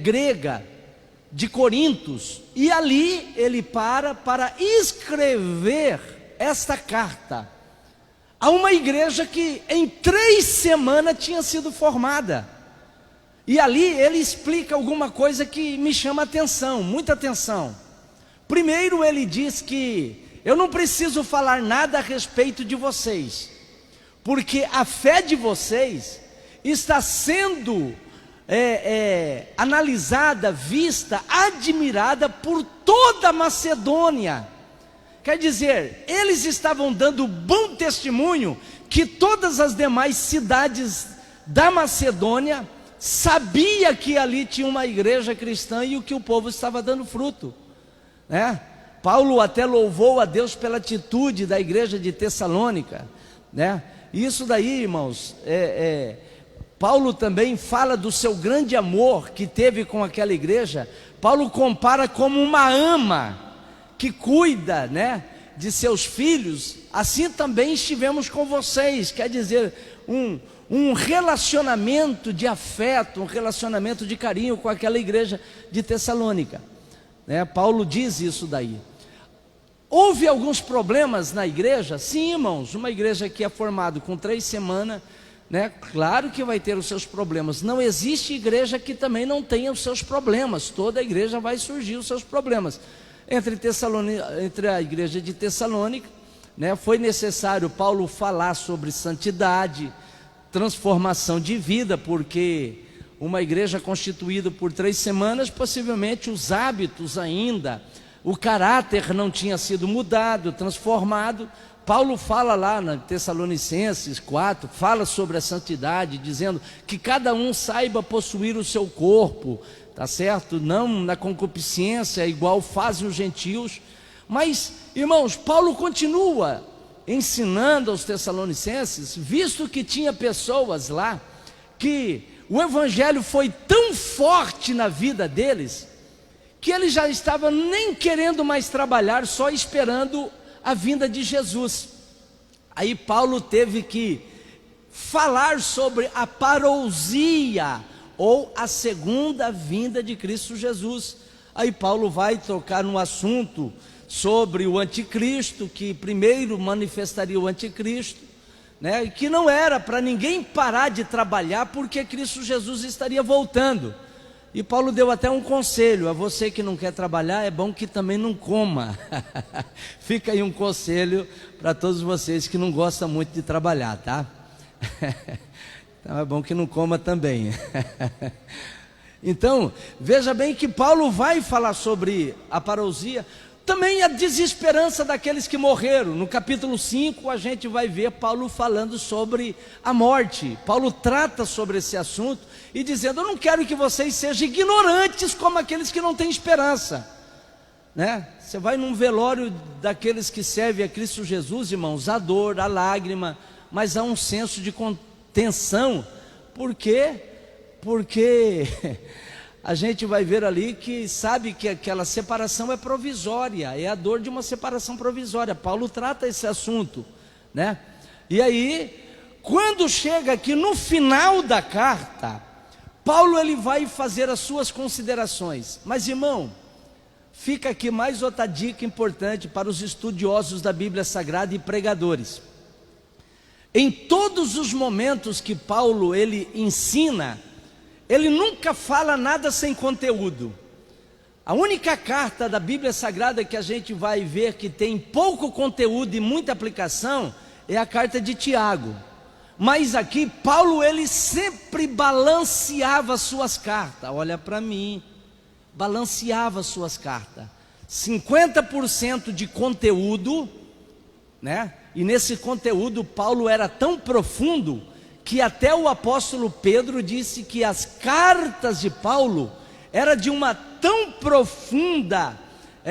grega de Corintos, e ali ele para escrever esta carta a uma igreja que em 3 semanas tinha sido formada. E ali ele explica alguma coisa que me chama atenção, muita atenção. Primeiro ele diz que eu não preciso falar nada a respeito de vocês, porque a fé de vocês está sendo analisada, vista, admirada por toda a Macedônia. Quer dizer, eles estavam dando bom testemunho que todas as demais cidades da Macedônia sabia que ali tinha uma igreja cristã e que o povo estava dando fruto, né? Paulo até louvou a Deus pela atitude da igreja de Tessalônica, né? Isso daí, irmãos, Paulo também fala do seu grande amor que teve com aquela igreja. Paulo compara como uma ama que cuida, né, de seus filhos. Assim também estivemos com vocês. Quer dizer, um relacionamento de afeto, um relacionamento de carinho com aquela igreja de Tessalônica, né? Paulo diz isso daí. Houve alguns problemas na igreja? Sim, irmãos, uma igreja que é formada com 3 semanas, né? Claro que vai ter os seus problemas. Não existe igreja que também não tenha os seus problemas. Toda igreja vai surgir os seus problemas. Entre a igreja de Tessalônica, né, foi necessário Paulo falar sobre santidade, transformação de vida, porque uma igreja constituída por 3 semanas, possivelmente os hábitos ainda, o caráter não tinha sido mudado, transformado. Paulo fala lá na Tessalonicenses 4, fala sobre a santidade, dizendo que cada um saiba possuir o seu corpo, tá certo? Não na concupiscência, igual fazem os gentios. Mas, irmãos, Paulo continua ensinando aos Tessalonicenses, visto que tinha pessoas lá, que o evangelho foi tão forte na vida deles, que eles já estavam nem querendo mais trabalhar, só esperando a vinda de Jesus. Aí Paulo teve que falar sobre a parousia, ou a segunda vinda de Cristo Jesus. Aí Paulo vai tocar no assunto sobre o anticristo, que primeiro manifestaria o anticristo, né? E que não era para ninguém parar de trabalhar, porque Cristo Jesus estaria voltando. E Paulo deu até um conselho: a você que não quer trabalhar, é bom que também não coma. Fica aí um conselho para todos vocês que não gostam muito de trabalhar, tá? Então é bom que não coma também. Então, veja bem que Paulo vai falar sobre a parousia, também a desesperança daqueles que morreram. No capítulo 5 a gente vai ver Paulo falando sobre a morte. Paulo trata sobre esse assunto e dizendo: eu não quero que vocês sejam ignorantes como aqueles que não têm esperança, né? Você vai num velório daqueles que servem a Cristo Jesus, irmãos, há dor, há lágrima, mas há um senso de contenção. Por quê? Porque a gente vai ver ali que sabe que aquela separação é provisória, é a dor de uma separação provisória. Paulo trata esse assunto, né? E aí, quando chega aqui no final da carta, Paulo ele vai fazer as suas considerações. Mas, irmão, fica aqui mais outra dica importante para os estudiosos da Bíblia Sagrada e pregadores. Em todos os momentos que Paulo ele ensina, ele nunca fala nada sem conteúdo. A única carta da Bíblia Sagrada que a gente vai ver que tem pouco conteúdo e muita aplicação é a carta de Tiago. Mas aqui Paulo ele sempre balanceava suas cartas. Olha para mim, balanceava suas cartas. 50% de conteúdo, né? E nesse conteúdo Paulo era tão profundo que até o apóstolo Pedro disse que as cartas de Paulo era de uma tão profunda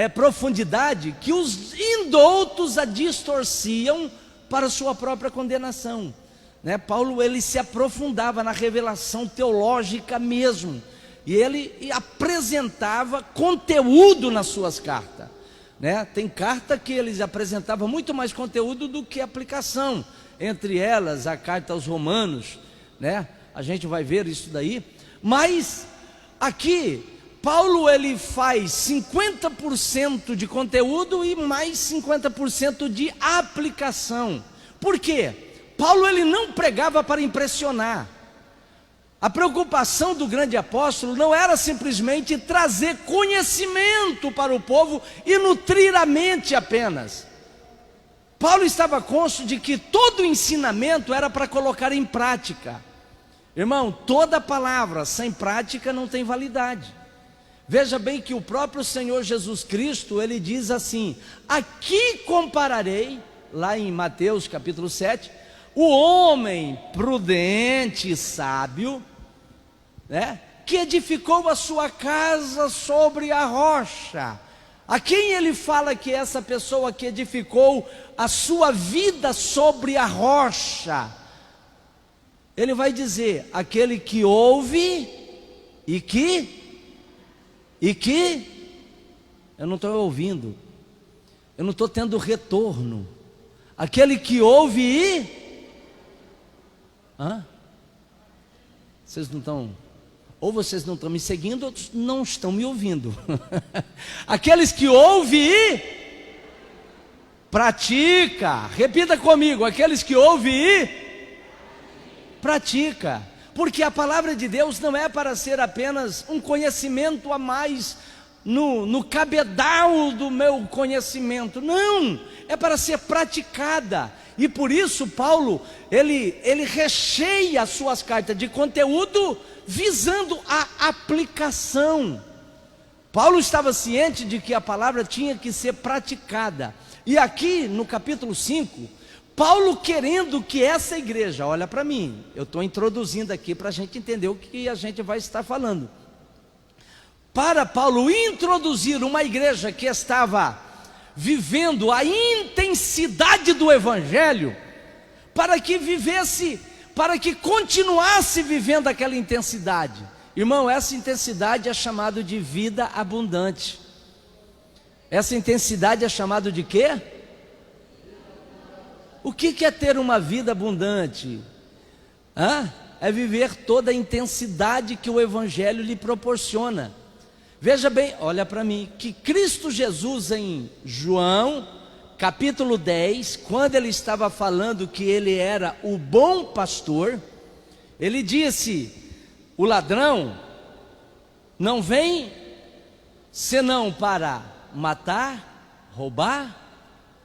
profundidade que os indoutos a distorciam para sua própria condenação, né? Paulo, ele se aprofundava na revelação teológica mesmo, e ele apresentava conteúdo nas suas cartas, né? Tem carta que eles apresentavam muito mais conteúdo do que aplicação, entre elas a carta aos Romanos, né? A gente vai ver isso daí, mas aqui Paulo, ele faz 50% de conteúdo e mais 50% de aplicação. Por quê? Paulo, ele não pregava para impressionar. A preocupação do grande apóstolo não era simplesmente trazer conhecimento para o povo e nutrir a mente apenas. Paulo estava consciente de que todo ensinamento era para colocar em prática. Irmão, toda palavra sem prática não tem validade. Veja bem que o próprio Senhor Jesus Cristo, ele diz assim: aqui compararei, lá em Mateus capítulo 7, o homem prudente e sábio, né, que edificou a sua casa sobre a rocha. A quem ele fala que essa pessoa que edificou a sua vida sobre a rocha? Ele vai dizer: aquele que ouve e que eu não estou ouvindo, eu não estou tendo retorno. Aquele que ouve e vocês não estão, ou vocês não estão me seguindo, ou não estão me ouvindo. Aqueles que ouvem e pratica. Repita comigo: aqueles que ouvem e pratica. Porque a palavra de Deus não é para ser apenas um conhecimento a mais no cabedal do meu conhecimento. Não, é para ser praticada. E por isso Paulo, ele recheia as suas cartas de conteúdo visando a aplicação. Paulo estava ciente de que a palavra tinha que ser praticada. E aqui no capítulo 5, Paulo querendo que essa igreja, olha para mim, eu estou introduzindo aqui para a gente entender o que a gente vai estar falando. Para Paulo introduzir uma igreja que estava vivendo a intensidade do Evangelho, para que vivesse, para que continuasse vivendo aquela intensidade. Irmão, essa intensidade é chamada de vida abundante. Essa intensidade é chamada de quê? O que é ter uma vida abundante? É viver toda a intensidade que o Evangelho lhe proporciona. Veja bem, olha para mim, que Cristo Jesus em João, capítulo 10, quando ele estava falando que ele era o bom pastor, ele disse: o ladrão não vem senão para matar, roubar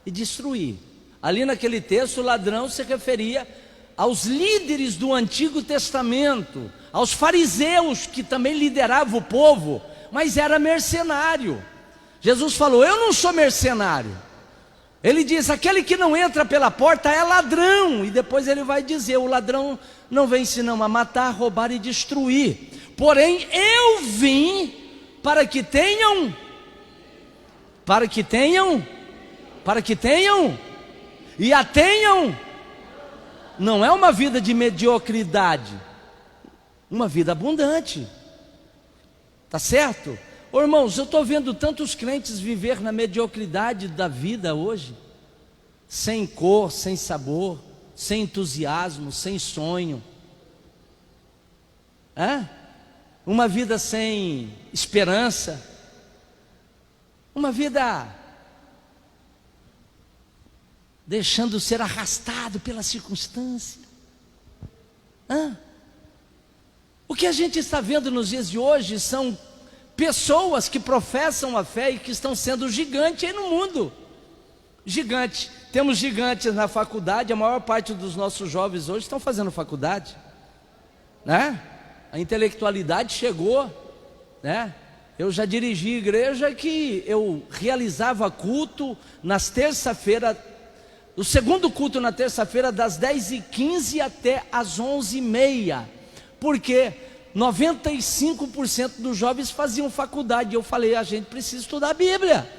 e destruir. Ali naquele texto, o ladrão se referia aos líderes do Antigo Testamento, aos fariseus que também lideravam o povo, mas era mercenário. Jesus falou: eu não sou mercenário. Ele diz: aquele que não entra pela porta é ladrão. E depois ele vai dizer: o ladrão não vem senão a matar, roubar e destruir. Porém eu vim para que tenham e a tenham. Não é uma vida de mediocridade, uma vida abundante. Tá certo? Ô, irmãos, eu estou vendo tantos crentes viver na mediocridade da vida hoje, sem cor, sem sabor, sem entusiasmo, sem sonho. Uma vida sem esperança, uma vida deixando ser arrastado pela circunstância. O que a gente está vendo nos dias de hoje são pessoas que professam a fé e que estão sendo gigantes aí no mundo. Gigante. Temos gigantes na faculdade. A maior parte dos nossos jovens hoje estão fazendo faculdade, né? A intelectualidade chegou, né? Eu já dirigi igreja que eu realizava culto nas terça-feiras, o segundo culto na terça-feira das 10h15 até as 11h30, porque 95% dos jovens faziam faculdade. Eu falei: a gente precisa estudar a Bíblia.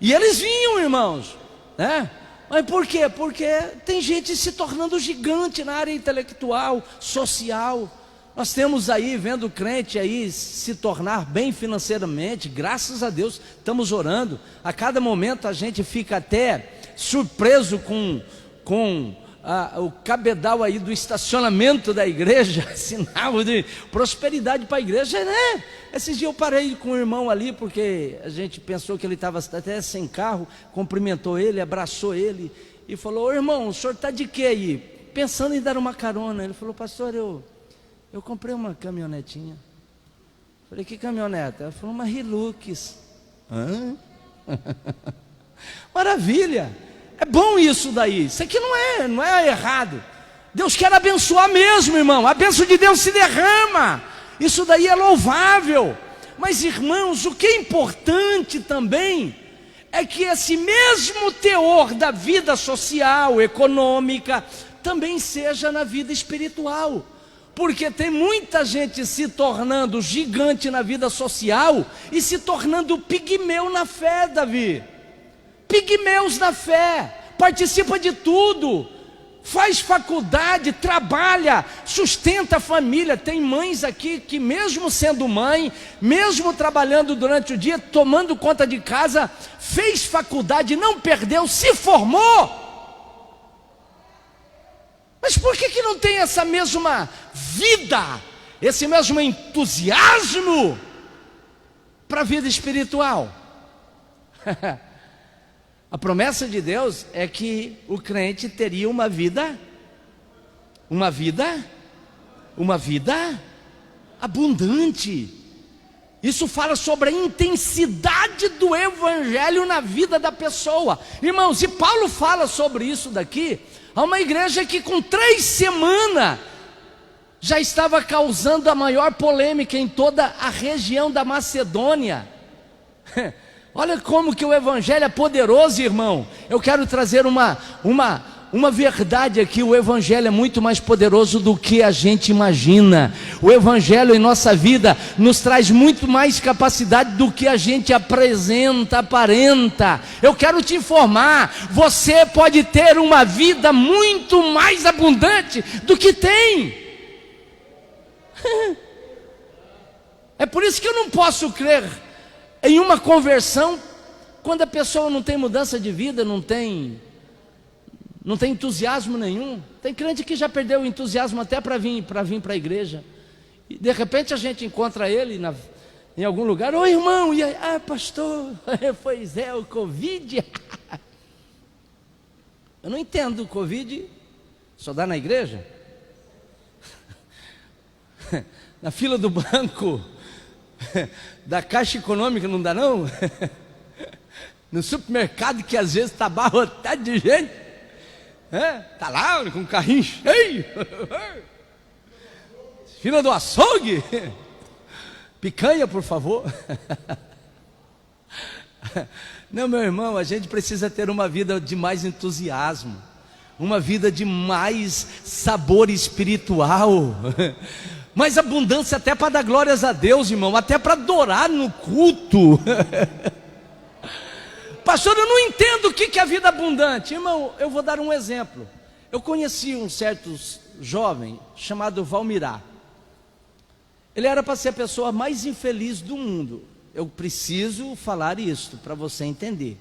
E eles vinham, irmãos, né? Mas por quê? Porque tem gente se tornando gigante na área intelectual, social. Nós temos aí, vendo crente aí se tornar bem financeiramente, graças a Deus, estamos orando. A cada momento a gente fica até surpreso com o cabedal aí do estacionamento da igreja, sinal de prosperidade para a igreja, né? Esses dias eu parei com o irmão ali, porque a gente pensou que ele estava até sem carro, cumprimentou ele, abraçou ele e falou: ô irmão, o senhor está de quê aí? Pensando em dar uma carona. Ele falou: pastor, eu comprei uma caminhonetinha. Falei: que caminhoneta? Ele falou: uma Hilux. Hã? Maravilha! É bom isso daí. Isso aqui não é errado. Deus quer abençoar mesmo, irmão. A bênção de Deus se derrama. Isso daí é louvável. Mas, irmãos, o que é importante também é que esse mesmo teor da vida social, econômica, também seja na vida espiritual. Porque tem muita gente se tornando gigante na vida social e se tornando pigmeu na fé, Davi. Pigmeus na fé, participa de tudo, faz faculdade, trabalha, sustenta a família. Tem mães aqui que mesmo sendo mãe, mesmo trabalhando durante o dia, tomando conta de casa, fez faculdade, não perdeu, se formou. Mas por que não tem essa mesma vida, esse mesmo entusiasmo para a vida espiritual? A promessa de Deus é que o crente teria uma vida abundante. Isso fala sobre a intensidade do evangelho na vida da pessoa. Irmãos, e Paulo fala sobre isso daqui a uma igreja que com 3 semanas já estava causando a maior polêmica em toda a região da Macedônia. Olha como que o evangelho é poderoso, irmão. Eu quero trazer uma verdade aqui. O evangelho é muito mais poderoso do que a gente imagina. O evangelho em nossa vida nos traz muito mais capacidade do que a gente aparenta. Eu quero te informar, você pode ter uma vida muito mais abundante do que tem. É por isso que eu não posso crer em uma conversão quando a pessoa não tem mudança de vida, não tem entusiasmo nenhum. Tem crente que já perdeu o entusiasmo até para vir para a igreja. E de repente a gente encontra ele em algum lugar: ô irmão, e aí? Ah, pastor, pois é, o Covid. Eu não entendo, o Covid só dá na igreja? Na fila do banco da Caixa Econômica não dá não? No supermercado que às vezes está abarrotado de gente, está lá com um carrinho cheio. Fila do açougue, picanha por favor. Não, meu irmão, a gente precisa ter uma vida de mais entusiasmo, uma vida de mais sabor espiritual, mais abundância até para dar glórias a Deus, irmão, até para adorar no culto. Pastor, eu não entendo o que é a vida abundante. Irmão, eu vou dar um exemplo. Eu conheci um certo jovem chamado Valmirá. Ele era para ser a pessoa mais infeliz do mundo. Eu preciso falar isso para você entender.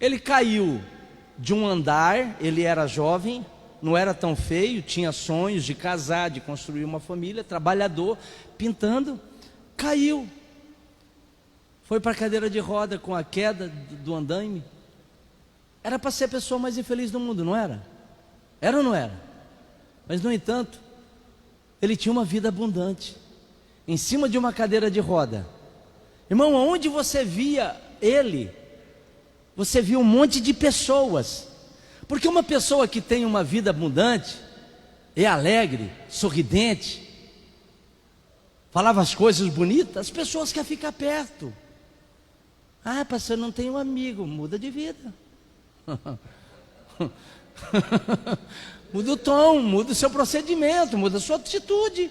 Ele caiu de um andar, ele era jovem, não era tão feio, tinha sonhos de casar, de construir uma família, trabalhador, pintando, caiu. Foi para a cadeira de roda com a queda do andaime. Era para ser a pessoa mais infeliz do mundo, não era? Era ou não era? Mas no entanto, ele tinha uma vida abundante, em cima de uma cadeira de roda. Irmão, onde você via ele, você via um monte de pessoas. Porque uma pessoa que tem uma vida abundante, é alegre, sorridente, falava as coisas bonitas, as pessoas querem ficar perto. Ah, pastor, não tem um amigo, muda de vida. Muda o tom, muda o seu procedimento, muda a sua atitude.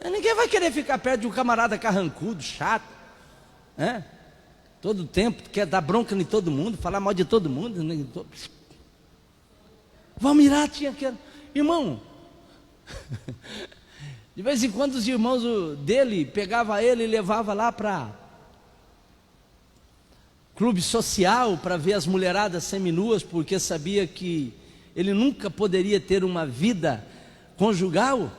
Ninguém vai querer ficar perto de um camarada carrancudo, chato. Todo tempo quer dar bronca em todo mundo, falar mal de todo mundo. Né? Valmirar tinha que... Irmão, de vez em quando os irmãos dele pegavam ele e levavam lá para clube social para ver as mulheradas seminuas, porque sabia que ele nunca poderia ter uma vida conjugal,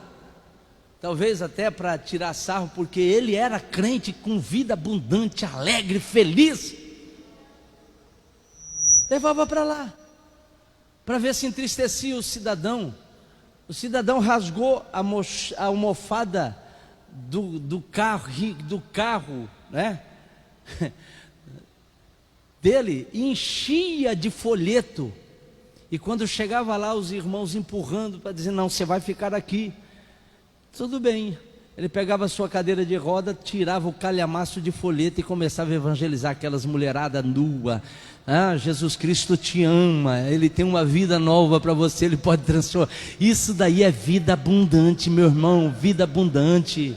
talvez até para tirar sarro, porque ele era crente com vida abundante, alegre, feliz. Levava para lá, para ver se entristecia o cidadão. O cidadão rasgou a almofada do carro, né? dele, e enchia de folheto. E quando chegava lá, os irmãos empurrando para dizer: não, você vai ficar aqui. Tudo bem. Ele pegava a sua cadeira de roda, tirava o calhamaço de folheto e começava a evangelizar aquelas mulheradas nuas. Ah, Jesus Cristo te ama, Ele tem uma vida nova para você, Ele pode transformar. Isso daí é vida abundante, meu irmão, vida abundante.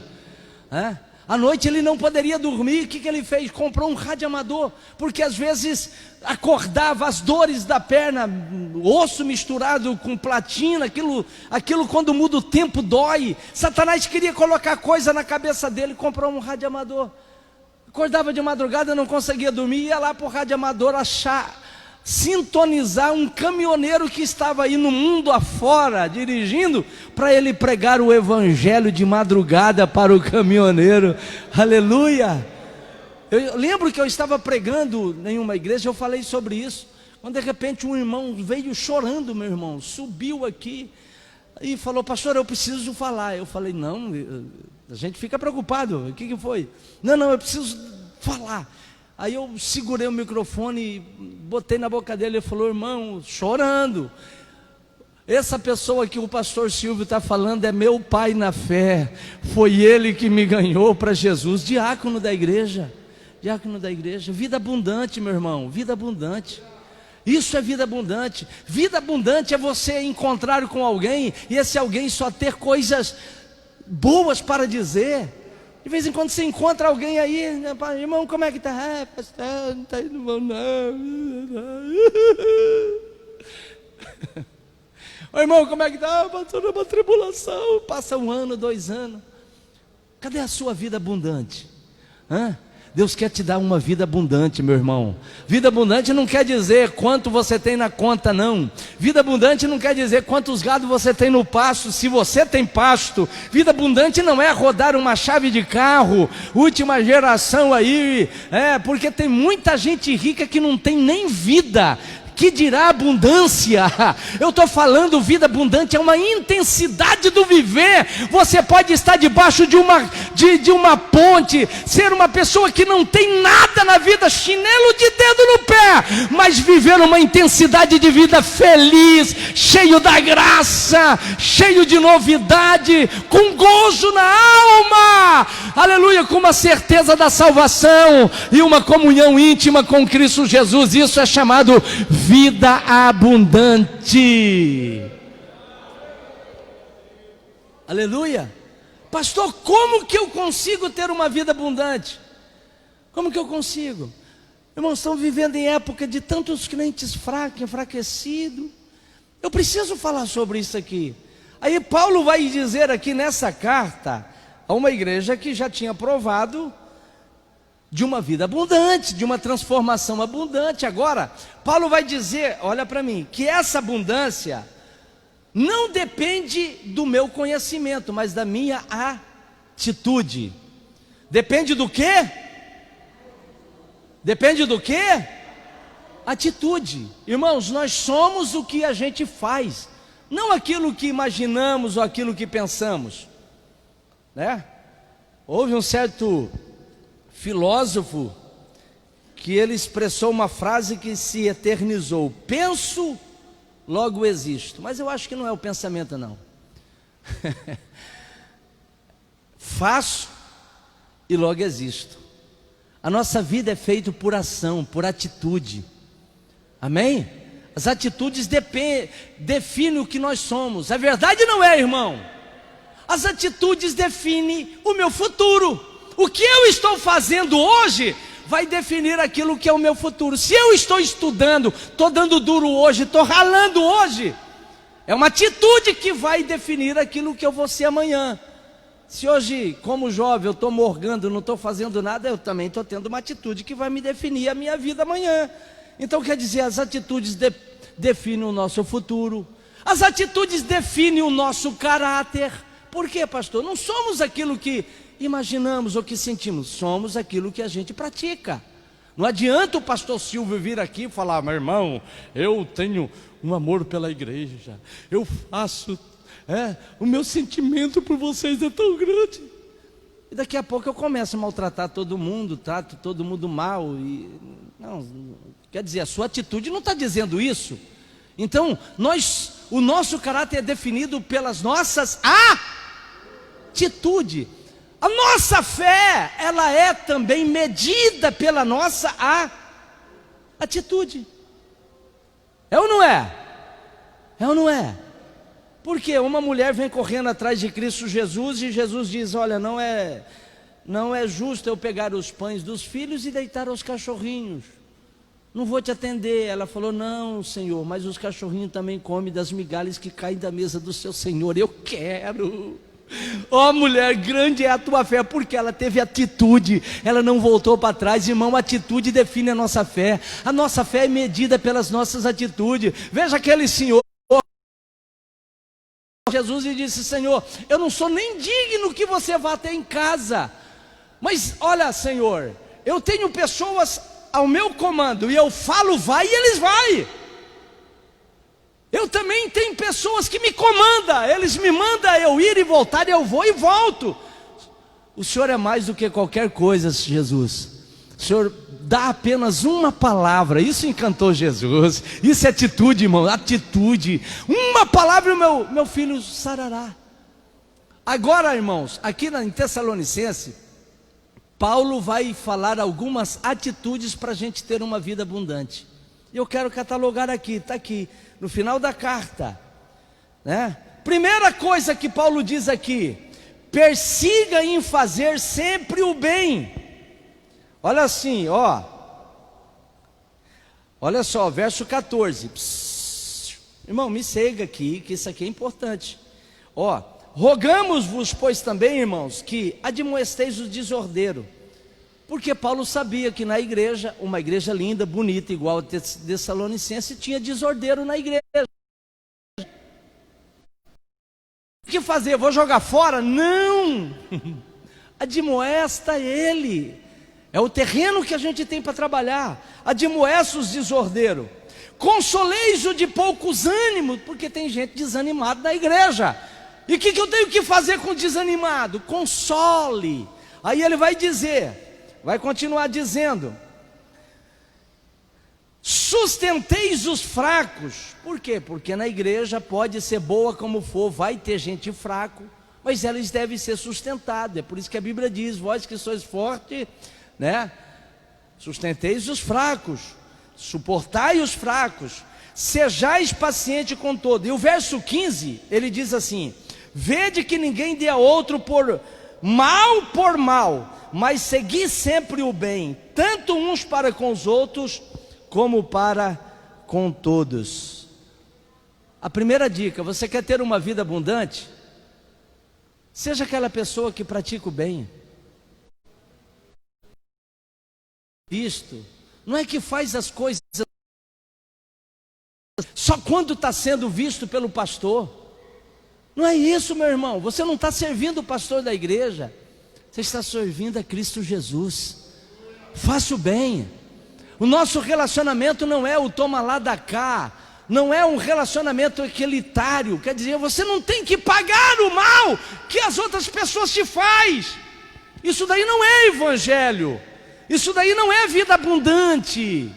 À noite ele não poderia dormir. O que ele fez? Comprou um radioamador, porque às vezes acordava as dores da perna, osso misturado com platina, aquilo quando muda o tempo dói. Satanás queria colocar coisa na cabeça dele, comprou um radioamador. Acordava de madrugada, não conseguia dormir, ia lá para o radioamador sintonizar um caminhoneiro que estava aí no mundo afora, dirigindo, para ele pregar o evangelho de madrugada para o caminhoneiro. Aleluia! Eu lembro que eu estava pregando em uma igreja, eu falei sobre isso, quando de repente um irmão veio chorando, meu irmão, subiu aqui e falou: pastor, eu preciso falar. Eu falei: não, a gente fica preocupado. O que foi? Não, eu preciso falar. Aí eu segurei o microfone e botei na boca dele. Ele falou: irmão, chorando, essa pessoa que o pastor Silvio está falando é meu pai na fé, foi ele que me ganhou para Jesus. Diácono da igreja, vida abundante, meu irmão, vida abundante. Isso é vida abundante. Vida abundante é você encontrar com alguém e esse alguém só ter coisas boas para dizer. De vez em quando você encontra alguém aí: irmão, como é que está? Pastor, não está indo bom não. Ô, irmão, como é que está? Pastor, é uma tribulação. Passa 1 ano, 2 anos. Cadê a sua vida abundante? Deus quer te dar uma vida abundante, meu irmão. Vida abundante não quer dizer quanto você tem na conta, não. Vida abundante não quer dizer quantos gados você tem no pasto, se você tem pasto. Vida abundante não é rodar uma chave de carro, última geração aí. Porque tem muita gente rica que não tem nem vida, que dirá abundância. Eu estou falando, vida abundante é uma intensidade do viver. Você pode estar debaixo de uma ponte, ser uma pessoa que não tem nada na vida, chinelo de dedo no pé, mas viver uma intensidade de vida feliz, cheio da graça, cheio de novidade, com gozo na alma, aleluia, com uma certeza da salvação e uma comunhão íntima com Cristo Jesus. Isso é chamado vida abundante. Aleluia. Pastor, como que eu consigo ter uma vida abundante? Como que eu consigo? Irmãos, estão vivendo em época de tantos crentes fracos, enfraquecidos. Eu preciso falar sobre isso aqui. Aí Paulo vai dizer aqui nessa carta a uma igreja que já tinha provado de uma vida abundante, de uma transformação abundante. Agora, Paulo vai dizer, olha para mim, que essa abundância não depende do meu conhecimento, mas da minha atitude. Depende do quê? Depende do quê? Atitude. Irmãos, nós somos o que a gente faz, não aquilo que imaginamos ou aquilo que pensamos, né? Houve um certo filósofo que ele expressou uma frase que se eternizou: penso, logo existo. Mas eu acho que não é o pensamento, não. Faço e logo existo. A nossa vida é feita por ação, por atitude. Amém? As atitudes definem o que nós somos. A verdade não é, irmão? As atitudes definem o meu futuro. O que eu estou fazendo hoje vai definir aquilo que é o meu futuro. Se eu estou estudando, estou dando duro hoje, estou ralando hoje, é uma atitude que vai definir aquilo que eu vou ser amanhã. Se hoje, como jovem, eu estou morgando, não estou fazendo nada, eu também estou tendo uma atitude que vai me definir a minha vida amanhã. Então quer dizer, as atitudes definem o nosso futuro. As atitudes definem o nosso caráter. Por quê, pastor? Não somos aquilo que imaginamos ou que sentimos, somos aquilo que a gente pratica. Não adianta o pastor Silvio vir aqui e falar: meu irmão, eu tenho um amor pela igreja, eu faço, o meu sentimento por vocês é tão grande. E daqui a pouco eu começo a maltratar todo mundo, trato todo mundo mal. Não, quer dizer, a sua atitude não está dizendo isso. Então, o nosso caráter é definido pelas nossas atitudes. A nossa fé, ela é também medida pela nossa atitude. É ou não é? É ou não é? Porque uma mulher vem correndo atrás de Cristo Jesus e Jesus diz: olha, não é justo eu pegar os pães dos filhos e deitar aos cachorrinhos. Não vou te atender. Ela falou: não, Senhor, mas os cachorrinhos também comem das migalhas que caem da mesa do seu Senhor. Eu quero. Ó, mulher, grande é a tua fé, porque ela teve atitude, ela não voltou para trás. Irmão, a atitude define a nossa fé. A nossa fé é medida pelas nossas atitudes. Veja aquele senhor, Jesus, e disse: Senhor, eu não sou nem digno que você vá até em casa, mas olha, Senhor, eu tenho pessoas ao meu comando, e eu falo vai, e eles vai. Eu também tenho pessoas que me comandam, eles me mandam eu ir e voltar, eu vou e volto. O Senhor é mais do que qualquer coisa, Jesus. O Senhor dá apenas uma palavra. Isso encantou Jesus. Isso é atitude, irmão, atitude. Uma palavra e o meu filho sarará. Agora, irmãos, aqui em Tessalonicense, Paulo vai falar algumas atitudes para a gente ter uma vida abundante. E eu quero catalogar aqui, está aqui, no final da carta, né? Primeira coisa que Paulo diz aqui: persiga em fazer sempre o bem. Olha assim, olha só, verso 14. Irmão, me siga aqui, que isso aqui é importante. Rogamos-vos, pois também, irmãos, que admoesteis o desordeiro. Porque Paulo sabia que na igreja, uma igreja linda, bonita, igual a Tessalonicense, tinha desordeiro na igreja. O que fazer? Vou jogar fora? Não! Admoesta ele. É o terreno que a gente tem para trabalhar. Admoesta os desordeiros. Consoleis-o de poucos ânimos, porque tem gente desanimada na igreja. E o que eu tenho que fazer com o desanimado? Console. Aí ele vai dizer... Vai continuar dizendo: sustenteis os fracos. Por quê? Porque na igreja pode ser boa como for, vai ter gente fraco, mas eles devem ser sustentados. É por isso que a Bíblia diz: vós que sois fortes, né? Sustenteis os fracos, suportai os fracos, sejais paciente com todo. E o verso 15, ele diz assim: vede que ninguém dê a outro por mal, mas segui sempre o bem, tanto uns para com os outros, como para com todos. A primeira dica: você quer ter uma vida abundante? Seja aquela pessoa que pratica o bem. Isto não é que faz as coisas só quando está sendo visto pelo pastor. Não é isso, meu irmão. Você não está servindo o pastor da igreja, você está servindo a Cristo Jesus. Faça o bem. O nosso relacionamento não é o toma lá da cá, não é um relacionamento equilitário. Quer dizer, você não tem que pagar o mal que as outras pessoas te faz. Isso daí não é evangelho. Isso daí não é vida abundante.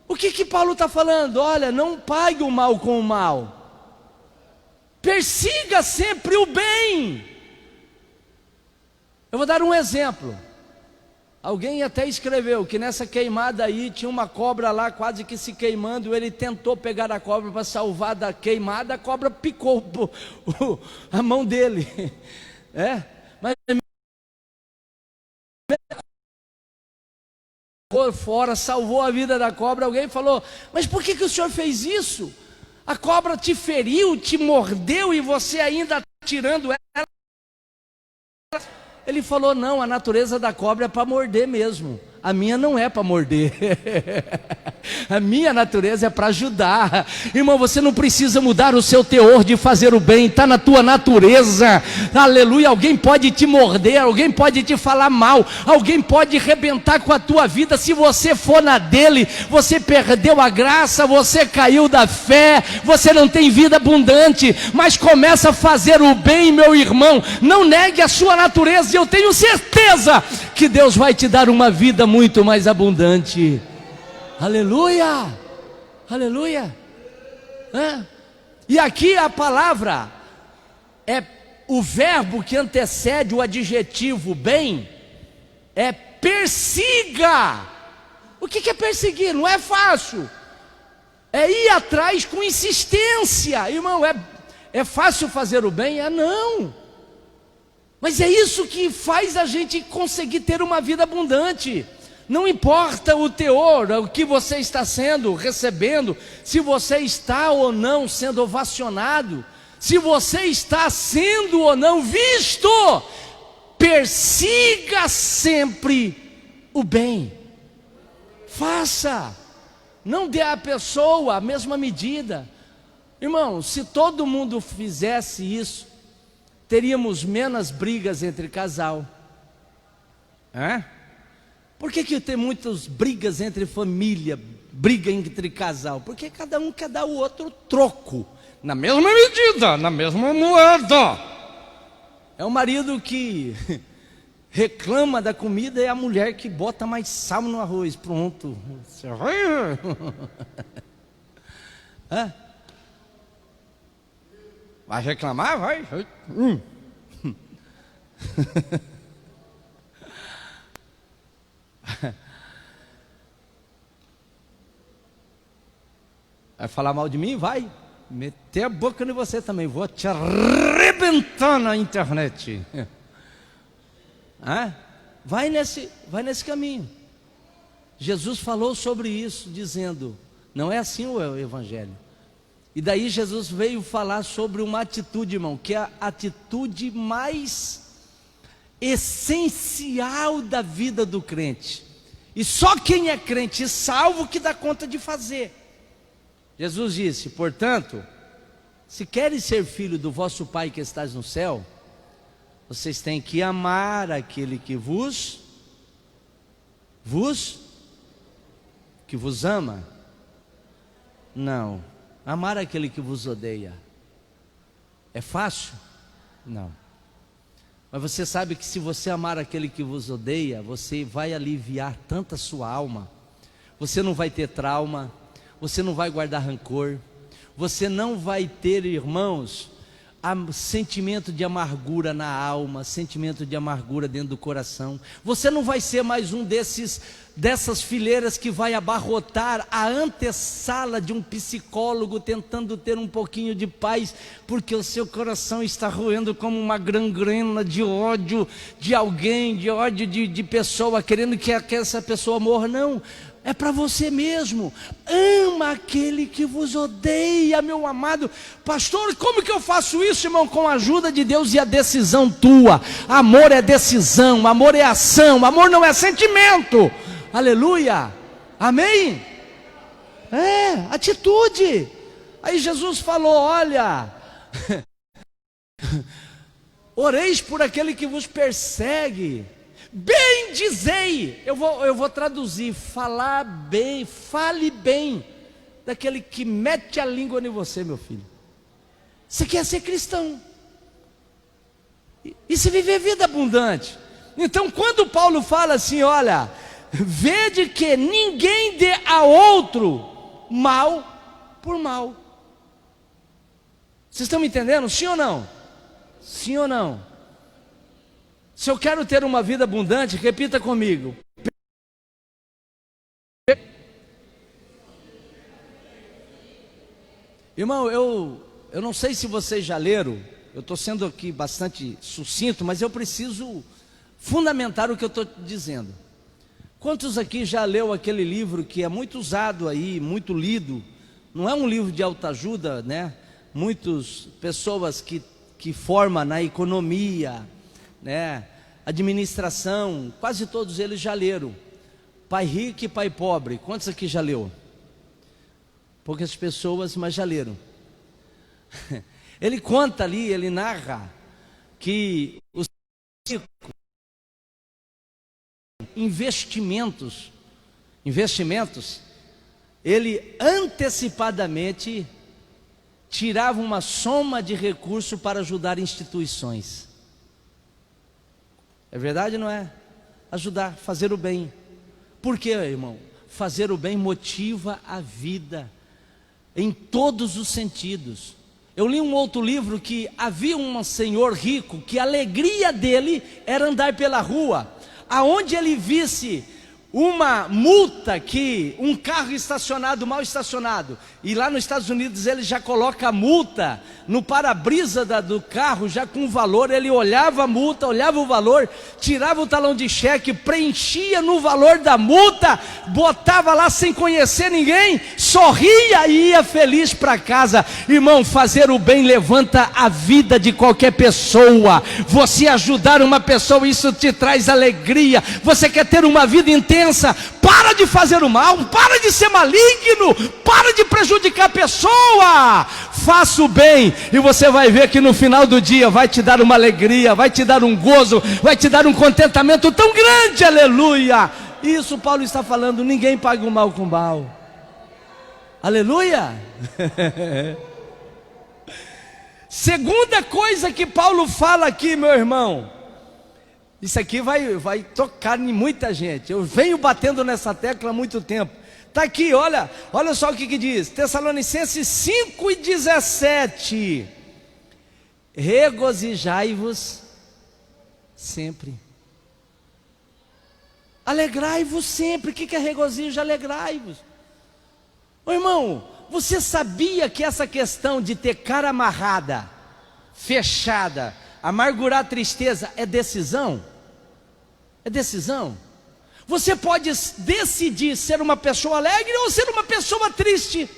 O que Paulo está falando? Olha, não pague o mal com o mal. Persiga sempre o bem. Eu vou dar um exemplo. Alguém até escreveu que nessa queimada aí tinha uma cobra lá quase que se queimando. Ele tentou pegar a cobra para salvar da queimada, a cobra picou a mão dele. Mas fora, salvou a vida da cobra. Alguém falou: mas por que o senhor fez isso? A cobra te feriu, te mordeu e você ainda está tirando ela. Ele falou: não, a natureza da cobra é para morder mesmo. A minha não é para morder. A minha natureza é para ajudar. Irmão, você não precisa mudar o seu teor de fazer o bem, está na tua natureza. Aleluia. Alguém pode te morder, alguém pode te falar mal, alguém pode arrebentar com a tua vida. Se você for na dele, você perdeu a graça, você caiu da fé, você não tem vida abundante. Mas começa a fazer o bem, meu irmão. Não negue a sua natureza, e eu tenho certeza que Deus vai te dar uma vida muito mais abundante. Aleluia, aleluia. E aqui a palavra é o verbo que antecede o adjetivo bem, é persiga. O que é perseguir? Não é fácil, é ir atrás com insistência. Irmão, é fácil fazer o bem? Não. Mas é isso que faz a gente conseguir ter uma vida abundante. Não importa o teor, o que você está recebendo, se você está ou não sendo ovacionado, se você está sendo ou não visto, persiga sempre o bem. Faça, não dê à pessoa a mesma medida. Irmão, se todo mundo fizesse isso, teríamos menos brigas entre casal. Por que tem muitas brigas entre família, briga entre casal? Porque cada um quer dar o outro troco, na mesma medida, na mesma moeda. É o marido que reclama da comida e a mulher que bota mais sal no arroz. Pronto. Você vai... Vai reclamar? Vai. Vai falar mal de mim? Vai meter a boca em você também. Vou te arrebentar na internet. Vai nesse caminho. Jesus falou sobre isso, dizendo: não é assim o evangelho. E daí Jesus veio falar sobre uma atitude, irmão, que é a atitude mais essencial da vida do crente. E só quem é crente e salvo que dá conta de fazer. Jesus disse: portanto, se queres ser filho do vosso Pai que estás no céu, vocês têm que amar aquele que vos ama. Não. Amar aquele que vos odeia. É fácil? Não. Mas você sabe que se você amar aquele que vos odeia, você vai aliviar tanto a sua alma. Você não vai ter trauma, você não vai guardar rancor, você não vai ter, irmãos, sentimento de amargura na alma, sentimento de amargura dentro do coração. Você não vai ser mais um dessas fileiras que vai abarrotar a antessala de um psicólogo tentando ter um pouquinho de paz, porque o seu coração está roendo como uma gangrena de ódio de alguém, de ódio de pessoa, querendo que essa pessoa morra. Não, é para você mesmo. Ama aquele que vos odeia, meu amado. Pastor, como que eu faço isso, irmão? Com a ajuda de Deus e a decisão tua. Amor é decisão, amor é ação, amor não é sentimento. Aleluia, amém? Atitude. Aí Jesus falou: olha, oreis por aquele que vos persegue, bendizei. Eu vou traduzir: falar bem, fale bem daquele que mete a língua em você, meu filho. Você quer ser cristão e se viver vida abundante. Então quando Paulo fala assim: olha, vede que ninguém dê a outro mal por mal. Vocês estão me entendendo? Sim ou não? Sim ou não? Se eu quero ter uma vida abundante, repita comigo: irmão, eu não sei se vocês já leram, eu estou sendo aqui bastante sucinto, mas eu preciso fundamentar o que eu estou dizendo. Quantos aqui já leu aquele livro que é muito usado aí, muito lido? Não é um livro de autoajuda, né? Muitas pessoas que formam na economia, né? Administração, quase todos eles já leram. Pai Rico e Pai Pobre. Quantos aqui já leu? Poucas pessoas, mas já leram. Ele conta ali, ele narra que os investimentos, ele antecipadamente tirava uma soma de recursos para ajudar instituições. É verdade, não é? Ajudar, fazer o bem. Por quê, irmão? Fazer o bem motiva a vida em todos os sentidos. Eu li um outro livro que havia um senhor rico que a alegria dele era andar pela rua, aonde ele visse uma multa, que um carro estacionado, mal estacionado, e lá nos Estados Unidos ele já coloca a multa no para-brisa do carro, já com o valor. Ele olhava a multa, olhava o valor, tirava o talão de cheque, preenchia no valor da multa, botava lá sem conhecer ninguém, sorria e ia feliz para casa. Irmão, fazer o bem levanta a vida de qualquer pessoa. Você ajudar uma pessoa, isso te traz alegria. Você quer ter uma vida intensa? Para de fazer o mal, para de ser maligno, para de prejudicar a pessoa. Faça o bem e você vai ver que no final do dia vai te dar uma alegria, vai te dar um gozo, vai te dar um contentamento tão grande. Aleluia. Isso Paulo está falando, ninguém paga o mal com mal. Aleluia. Segunda coisa que Paulo fala aqui, meu irmão, isso aqui vai tocar em muita gente. Eu venho batendo nessa tecla há muito tempo. Está aqui, olha só o que diz. Tessalonicenses 5:17. Regozijai-vos sempre. Alegrai-vos sempre. O que é regozijo? Alegrai-vos. Ô irmão, você sabia que essa questão de ter cara amarrada, fechada, amargurar a tristeza é decisão? É decisão. Você pode decidir ser uma pessoa alegre ou ser uma pessoa triste.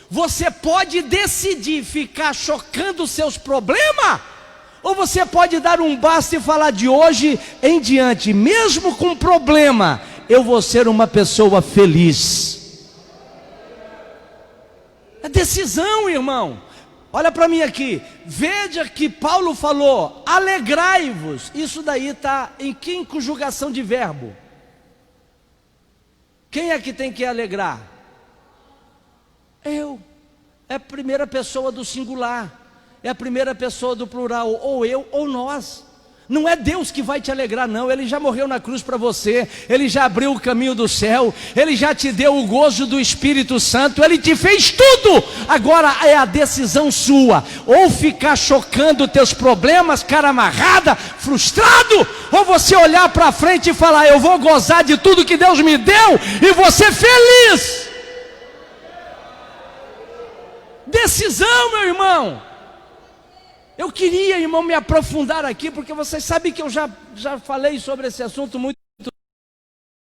Você pode decidir ficar chocando os seus problemas, ou você pode dar um basta e falar: de hoje em diante, mesmo com problema, eu vou ser uma pessoa feliz. É decisão, irmão. Olha para mim aqui, veja que Paulo falou: alegrai-vos. Isso daí está em que conjugação de verbo? Quem é que tem que alegrar? Eu. É a primeira pessoa do singular, é a primeira pessoa do plural, ou eu ou nós. Não é Deus que vai te alegrar, não. Ele já morreu na cruz para você, Ele já abriu o caminho do céu, Ele já te deu o gozo do Espírito Santo, Ele te fez tudo. Agora é a decisão sua: ou ficar chocando teus problemas, cara amarrada, frustrado, ou você olhar para frente e falar: eu vou gozar de tudo que Deus me deu e vou ser feliz. Decisão, meu irmão. Eu queria, irmão, me aprofundar aqui, porque vocês sabem que eu já falei sobre esse assunto muito.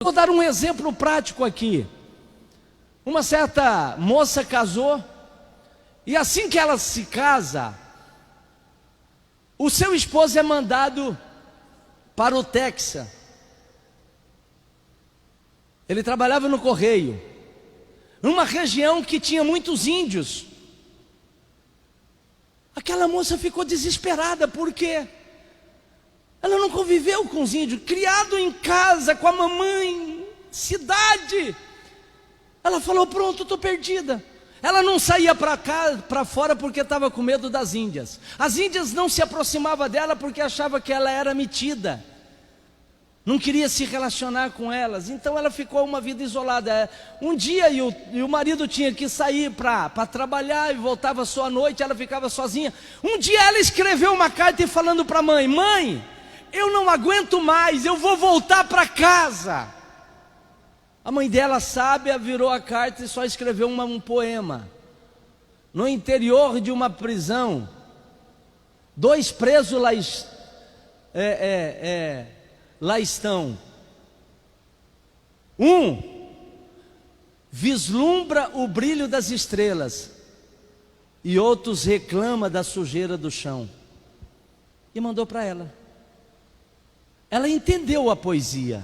Vou dar um exemplo prático aqui. Uma certa moça casou, e assim que ela se casa, o seu esposo é mandado para o Texas. Ele trabalhava no correio, numa região que tinha muitos índios. Aquela moça ficou desesperada, porque ela não conviveu com os índios, criado em casa com a mamãe, cidade. Ela falou: pronto, estou perdida. Ela não saía para fora porque estava com medo das índias. As índias não se aproximavam dela porque achava que ela era metida, não queria se relacionar com elas. Então ela ficou uma vida isolada. Um dia e o marido tinha que sair para trabalhar e voltava só à noite, ela ficava sozinha. Um dia ela escreveu uma carta e falando para a mãe: mãe, eu não aguento mais, eu vou voltar para casa. A mãe dela, sábia, virou a carta e só escreveu um poema. No interior de uma prisão, 2 presos lá, lá estão. Um vislumbra o brilho das estrelas e outros reclama da sujeira do chão. E mandou para ela. Ela entendeu a poesia.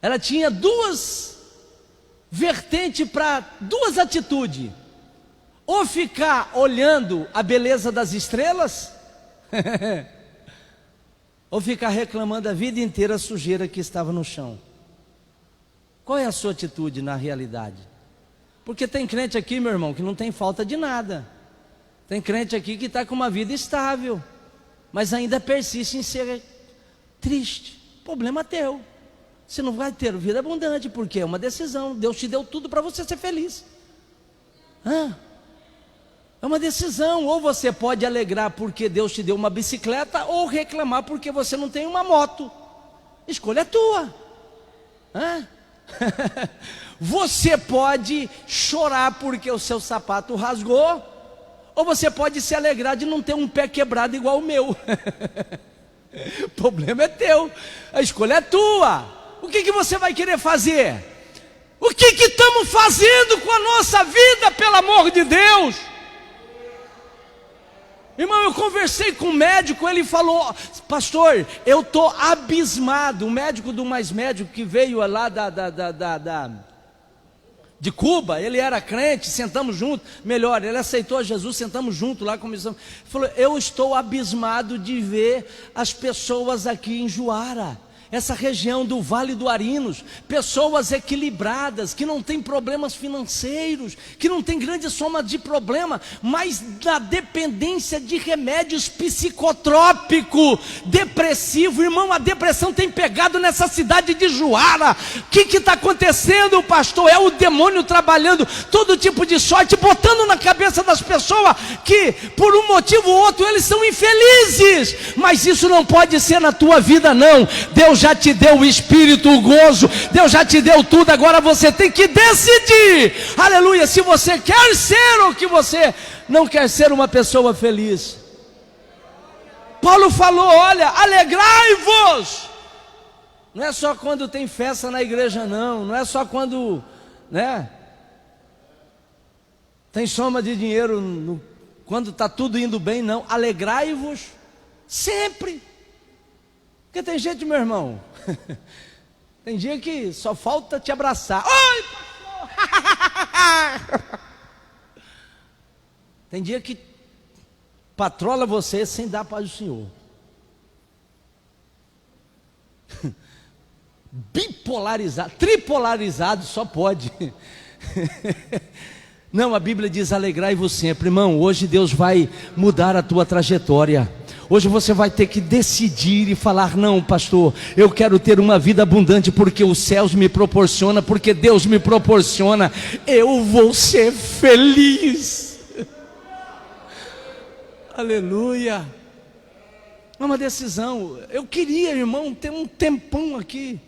Ela tinha duas vertentes para duas atitudes: ou ficar olhando a beleza das estrelas ou ficar reclamando a vida inteira a sujeira que estava no chão. Qual é a sua atitude na realidade? Porque tem crente aqui, meu irmão, que não tem falta de nada. Tem crente aqui que está com uma vida estável, mas ainda persiste em ser triste. Problema teu. Você não vai ter vida abundante, porque é uma decisão. Deus te deu tudo para você ser feliz. É uma decisão. Ou você pode alegrar porque Deus te deu uma bicicleta, ou reclamar porque você não tem uma moto. Escolha é tua. Você pode chorar porque o seu sapato rasgou, ou você pode se alegrar de não ter um pé quebrado igual o meu. O problema é teu, a escolha é tua. O que você vai querer fazer? O que estamos fazendo com a nossa vida, pelo amor de Deus? Irmão, eu conversei com um médico, ele falou: pastor, eu estou abismado. O médico do Mais Médico, que veio lá de Cuba, ele era crente, sentamos juntos, melhor, ele aceitou Jesus, sentamos juntos lá, começamos. Ele falou: eu estou abismado de ver as pessoas aqui em Juara, essa região do Vale do Arinos, pessoas equilibradas, que não tem problemas financeiros, que não tem grande soma de problema, mas da dependência de remédios psicotrópicos, depressivo. Irmão, a depressão tem pegado nessa cidade de Juara. O que está acontecendo, pastor? É o demônio trabalhando todo tipo de sorte, botando na cabeça das pessoas que por um motivo ou outro eles são infelizes. Mas isso não pode ser na tua vida, não. Deus já te deu o espírito, o gozo, Deus já te deu tudo, agora você tem que decidir, aleluia, se você quer ser ou que você não quer ser uma pessoa feliz. Paulo falou: olha, alegrai-vos. Não é só quando tem festa na igreja, não é só quando, tem soma de dinheiro, quando está tudo indo bem, não. Alegrai-vos sempre. Porque tem gente, meu irmão, tem dia que só falta te abraçar. Oi, pastor! Tem dia que patrola você sem dar a paz do Senhor. Bipolarizado, tripolarizado só pode. Não, a Bíblia diz: alegrai-vos sempre. Irmão, hoje Deus vai mudar a tua trajetória. Hoje você vai ter que decidir e falar: não, pastor, eu quero ter uma vida abundante, porque os céus me proporcionam, porque Deus me proporciona. Eu vou ser feliz. Aleluia. É uma decisão. Eu queria, irmão, ter um tempão aqui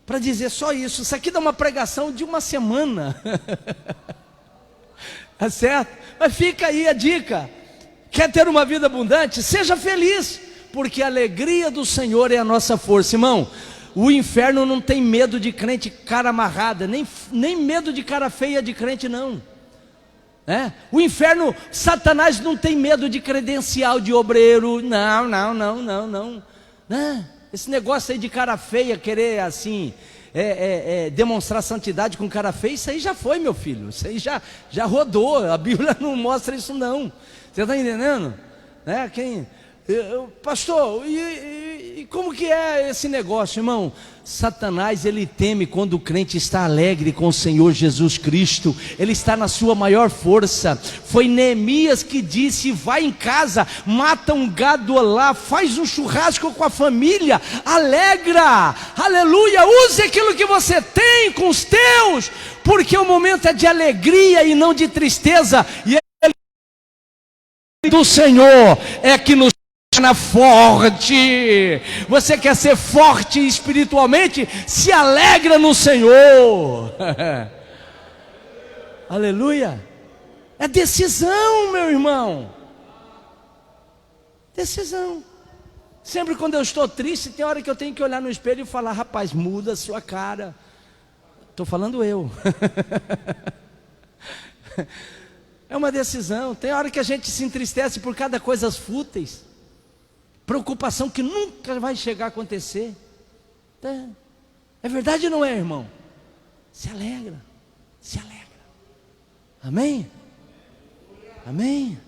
para dizer só isso. Isso aqui dá uma pregação de uma semana. É certo? Mas fica aí a dica. Quer ter uma vida abundante? Seja feliz, porque a alegria do Senhor é a nossa força. Irmão, o inferno não tem medo de crente cara amarrada, nem medo de cara feia de crente, não. O inferno, Satanás não tem medo de credencial de obreiro. Não. Esse negócio aí de cara feia, querer assim, demonstrar santidade com cara feia, isso aí já foi, meu filho. Isso aí já rodou. A Bíblia não mostra isso, não. Você está entendendo? Pastor, e como que é esse negócio, irmão? Satanás, ele teme quando o crente está alegre com o Senhor Jesus Cristo. Ele está na sua maior força. Foi Neemias que disse: vai em casa, mata um gado lá, faz um churrasco com a família, alegra, aleluia, use aquilo que você tem com os teus, porque o momento é de alegria e não de tristeza. E do Senhor é que nos torna forte. Você quer ser forte espiritualmente? Se alegra no Senhor. Aleluia. É decisão, meu irmão. Decisão. Sempre quando eu estou triste, tem hora que eu tenho que olhar no espelho e falar: rapaz, muda a sua cara. Estou falando eu. É uma decisão. Tem hora que a gente se entristece por cada coisa fúteis, preocupação que nunca vai chegar a acontecer. É verdade ou não é, irmão? Se alegra, se alegra. Amém? Amém?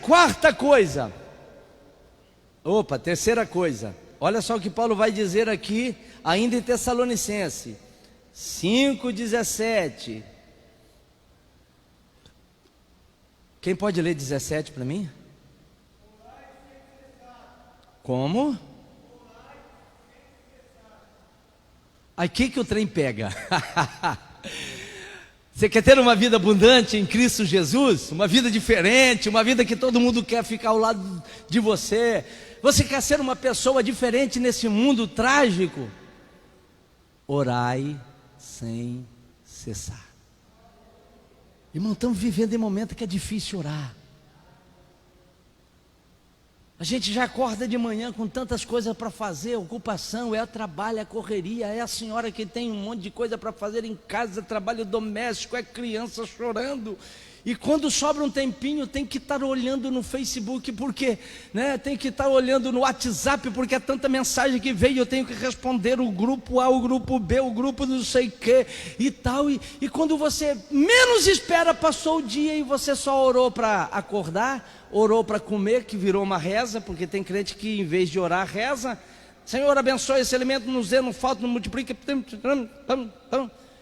Quarta coisa. Terceira coisa. Olha só o que Paulo vai dizer aqui, ainda em Tessalonicenses 5:17. Quem pode ler 17 para mim? Como? Aqui que o trem pega. Você quer ter uma vida abundante em Cristo Jesus? Uma vida diferente, uma vida que todo mundo quer ficar ao lado de você. Você quer ser uma pessoa diferente nesse mundo trágico? Orai sem cessar. Irmão, estamos vivendo em um momento que é difícil orar. A gente já acorda de manhã com tantas coisas para fazer, ocupação, é o trabalho, é a correria, é a senhora que tem um monte de coisa para fazer em casa, trabalho doméstico, é criança chorando. E quando sobra um tempinho, tem que estar olhando no Facebook, porque, né, tem que estar olhando no WhatsApp, porque é tanta mensagem que veio, eu tenho que responder o grupo A, o grupo B, o grupo não sei o que e tal. E quando você menos espera, passou o dia e você só orou para acordar, orou para comer, que virou uma reza, porque tem crente que em vez de orar, reza. Senhor, abençoe esse alimento, nos dê, não falta, não multiplique.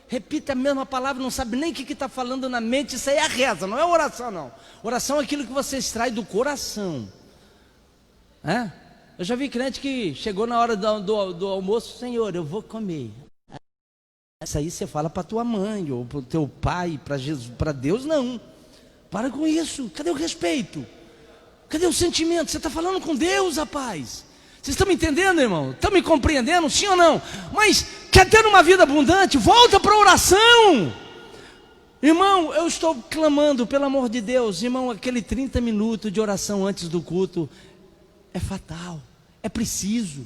Repita a mesma palavra, não sabe nem o que está falando na mente. Isso aí é reza, não é oração não. Oração é aquilo que você extrai do coração. Eu já vi crente que chegou na hora do almoço: Senhor, eu vou comer. Isso aí você fala para tua mãe, ou para o teu pai, para Jesus, para Deus não. Para com isso. Cadê o respeito? Cadê o sentimento? Você está falando com Deus, rapaz. Vocês estão me entendendo, irmão? Estão me compreendendo, sim ou não? Mas quer ter uma vida abundante? Volta para a oração. Irmão, eu estou clamando, pelo amor de Deus. Irmão, aquele 30 minutos de oração antes do culto é fatal. É preciso.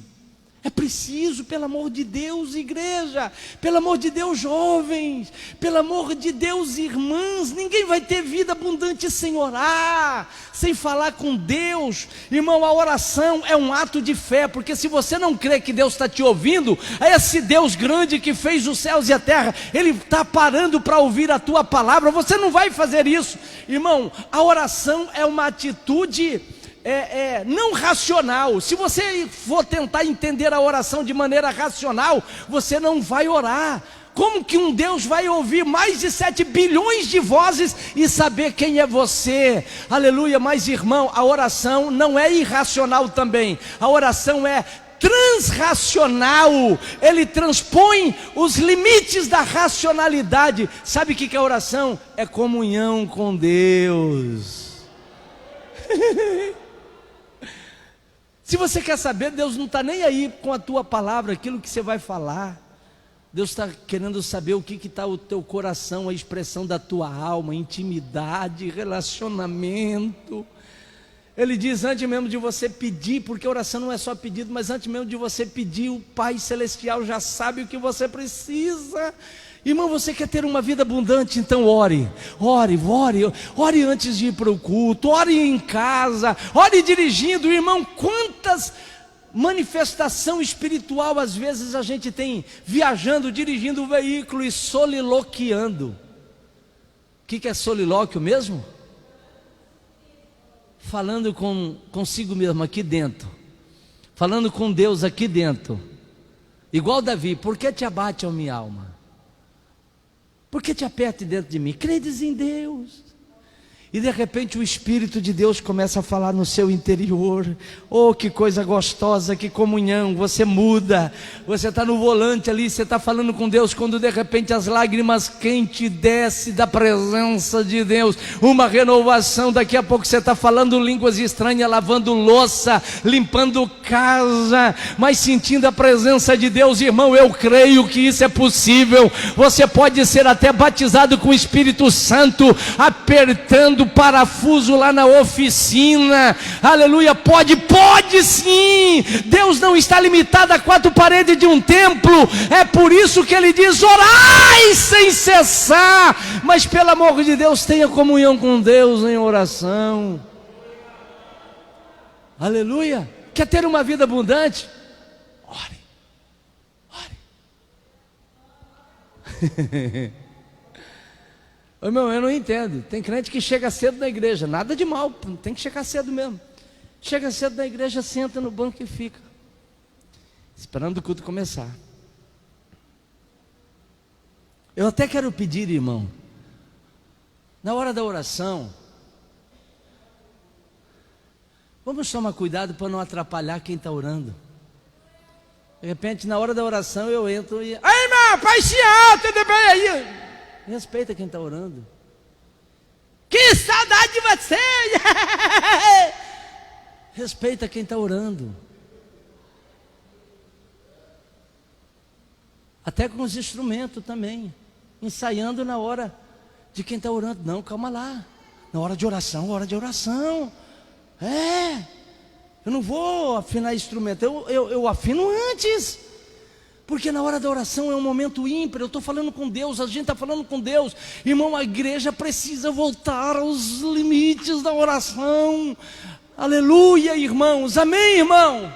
É preciso, pelo amor de Deus, igreja, pelo amor de Deus, jovens, pelo amor de Deus, irmãs. Ninguém vai ter vida abundante sem orar, sem falar com Deus. Irmão, a oração é um ato de fé, porque se você não crê que Deus está te ouvindo, esse Deus grande que fez os céus e a terra, Ele está parando para ouvir a tua palavra. Você não vai fazer isso. Irmão, a oração é uma atitude não racional. Se você for tentar entender a oração de maneira racional, você não vai orar. Como que um Deus vai ouvir mais de 7 bilhões de vozes e saber quem é você? Aleluia. Mas irmão, a oração não é irracional também. A oração é transracional. Ele transpõe os limites da racionalidade. Sabe o que é oração? É comunhão com Deus. Se você quer saber, Deus não está nem aí com a tua palavra, aquilo que você vai falar. Deus está querendo saber o que está o teu coração, a expressão da tua alma, intimidade, relacionamento. Ele diz, antes mesmo de você pedir, porque oração não é só pedido, mas antes mesmo de você pedir, o Pai Celestial já sabe o que você precisa. Irmão, você quer ter uma vida abundante? Então ore antes de ir para o culto, ore em casa, ore dirigindo. Irmão, quantas manifestação espiritual às vezes a gente tem viajando, dirigindo o veículo e soliloquiando. O que é solilóquio mesmo? Falando consigo mesmo aqui dentro, falando com Deus aqui dentro, igual Davi. Por que te abate a minha alma? Por que te aperta dentro de mim? Credes em Deus. E de repente o Espírito de Deus começa a falar no seu interior. Oh, que coisa gostosa, que comunhão. Você muda, você está no volante ali, você está falando com Deus, quando de repente as lágrimas quentes descem da presença de Deus, uma renovação. Daqui a pouco você está falando línguas estranhas, lavando louça, limpando casa, mas sentindo a presença de Deus. Irmão, eu creio que isso é possível. Você pode ser até batizado com o Espírito Santo, apertando do parafuso lá na oficina. Aleluia, pode sim. Deus não está limitado a 4 paredes de um templo. É por isso que ele diz: orai sem cessar. Mas pelo amor de Deus, tenha comunhão com Deus em oração. Aleluia. Quer ter uma vida abundante? Ore. Ô, irmão, eu não entendo. Tem crente que chega cedo na igreja. Nada de mal, tem que chegar cedo mesmo. Chega cedo na igreja, senta no banco e fica esperando o culto começar. Eu até quero pedir, irmão, na hora da oração, vamos tomar cuidado para não atrapalhar quem está orando. De repente, na hora da oração, eu entro e... Ai, irmão, Pai Senhor, tudo bem aí? Respeita quem está orando. Que saudade de você! Respeita quem está orando. Até com os instrumentos também. Ensaiando na hora de quem está orando. Não, calma lá. Na hora de oração, eu não vou afinar instrumento, eu afino antes. Porque na hora da oração é um momento ímpar. Eu estou falando com Deus, a gente está falando com Deus. Irmão, a igreja precisa voltar aos limites da oração. Aleluia, irmãos, amém, irmão?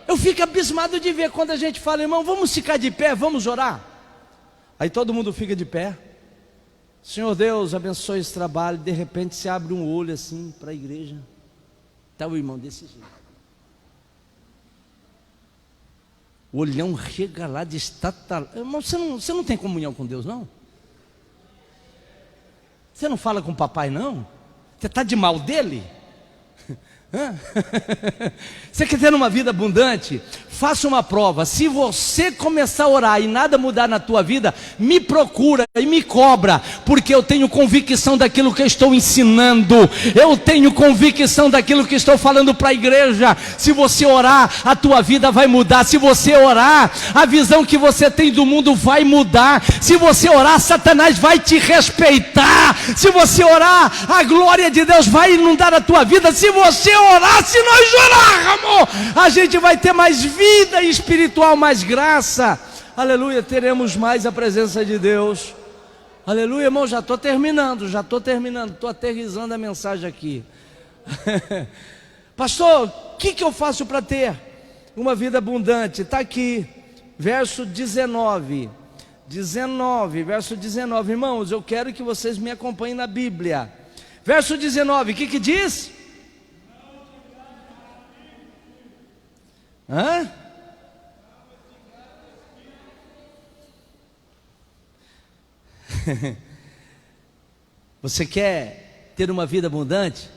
Eu fico abismado de ver quando a gente fala: irmão, vamos ficar de pé, vamos orar. Aí todo mundo fica de pé. Senhor Deus, abençoe esse trabalho. De repente se abre um olho assim para a igreja. Está o irmão desse jeito. O olhão regalado, estatalado. Irmão, você não tem comunhão com Deus, não? Você não fala com o papai, não? Você está de mal dele? Você quer ter uma vida abundante? Faça uma prova. Se você começar a orar e nada mudar na tua vida, me procura e me cobra, porque eu tenho convicção daquilo que eu estou ensinando. Eu tenho convicção daquilo que estou falando para a igreja. Se você orar, a tua vida vai mudar. Se você orar, a visão que você tem do mundo vai mudar. Se você orar, Satanás vai te respeitar. Se você orar, a glória de Deus vai inundar a tua vida. Se você orar, se nós orarmos, a gente vai ter mais vida espiritual, mais graça. Aleluia, teremos mais a presença de Deus. Aleluia, irmão, já estou terminando, estou aterrissando a mensagem aqui. Pastor, o que eu faço para ter uma vida abundante? Está aqui, verso 19, verso 19, irmãos, eu quero que vocês me acompanhem na Bíblia. Verso 19, o que diz? Você quer ter uma vida abundante?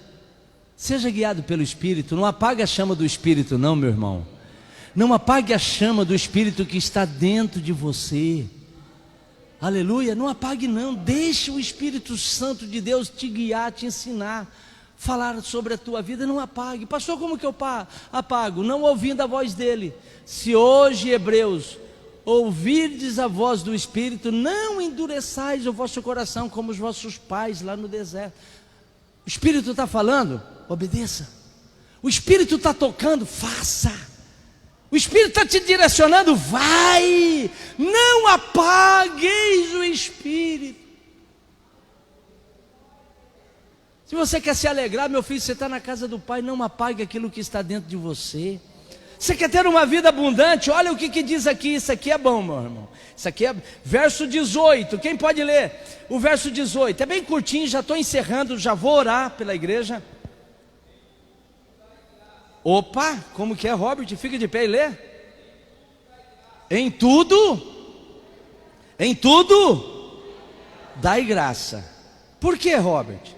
Seja guiado pelo Espírito. Não apague a chama do Espírito, não, meu irmão. Não apague a chama do Espírito que está dentro de você. Aleluia, não apague não. Deixe o Espírito Santo de Deus te guiar, te ensinar, falar sobre a tua vida. Não apague. Pastor, como que eu apago? Não ouvindo a voz dele. Se hoje, Hebreus, ouvirdes a voz do Espírito, não endureçais o vosso coração como os vossos pais lá no deserto. O Espírito está falando, obedeça. O Espírito está tocando, faça. O Espírito está te direcionando, vai. Não apagueis o Espírito. Se você quer se alegrar, meu filho, você está na casa do Pai, não apague aquilo que está dentro de você. Você quer ter uma vida abundante? Olha o que diz aqui. Isso aqui é bom, meu irmão. Isso aqui é verso 18. Quem pode ler o verso 18? É bem curtinho, já estou encerrando, já vou orar pela igreja. Opa, como que é, Robert? Fica de pé e lê. Em tudo, dai graça. Por que, Robert?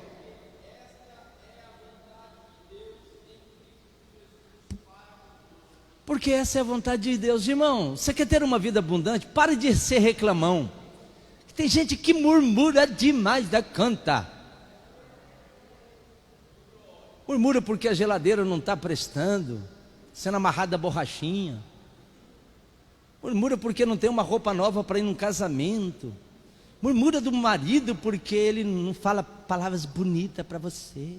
Porque essa é a vontade de Deus. Irmão, você quer ter uma vida abundante? Pare de ser reclamão. Tem gente que murmura demais da conta. Murmura porque a geladeira não está prestando, sendo amarrada a borrachinha. Murmura porque não tem uma roupa nova para ir num casamento. Murmura do marido porque ele não fala palavras bonitas para você.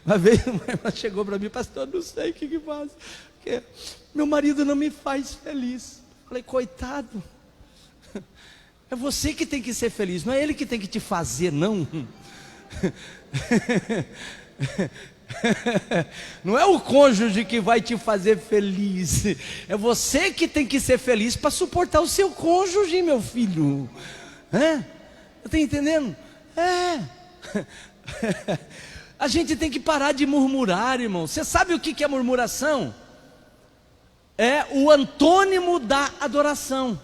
Uma vez uma irmã chegou para mim: pastor, não sei o que faço, porque meu marido não me faz feliz. Falei: coitado, é você que tem que ser feliz, não é ele que tem que te fazer, não. Não é o cônjuge que vai te fazer feliz, é você que tem que ser feliz para suportar o seu cônjuge, meu filho. Está entendendo? A gente tem que parar de murmurar, irmão. Você sabe o que é murmuração? É o antônimo da adoração.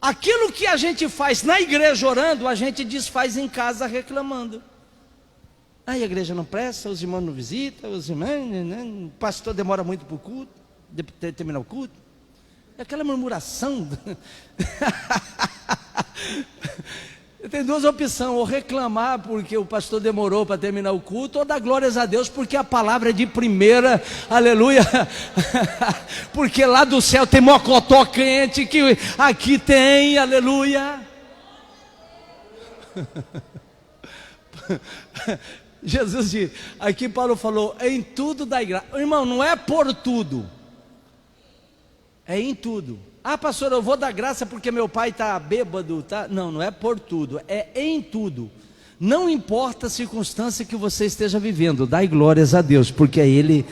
Aquilo que a gente faz na igreja orando, a gente desfaz em casa reclamando. Aí a igreja não presta, os irmãos não visitam, os irmãos, o pastor demora muito para o culto, de terminar o culto. É aquela murmuração. Tem duas opções: ou reclamar porque o pastor demorou para terminar o culto, ou dar glórias a Deus porque a palavra é de primeira, aleluia. Porque lá do céu tem mocotó crente que aqui tem, aleluia. Jesus diz, aqui Paulo falou: em tudo dai graça. Irmão, não é por tudo, é em tudo. Ah, pastor, eu vou dar graça porque meu pai está bêbado, tá? Não, não é por tudo, é em tudo. Não importa a circunstância que você esteja vivendo, dai glórias a Deus, porque a Ele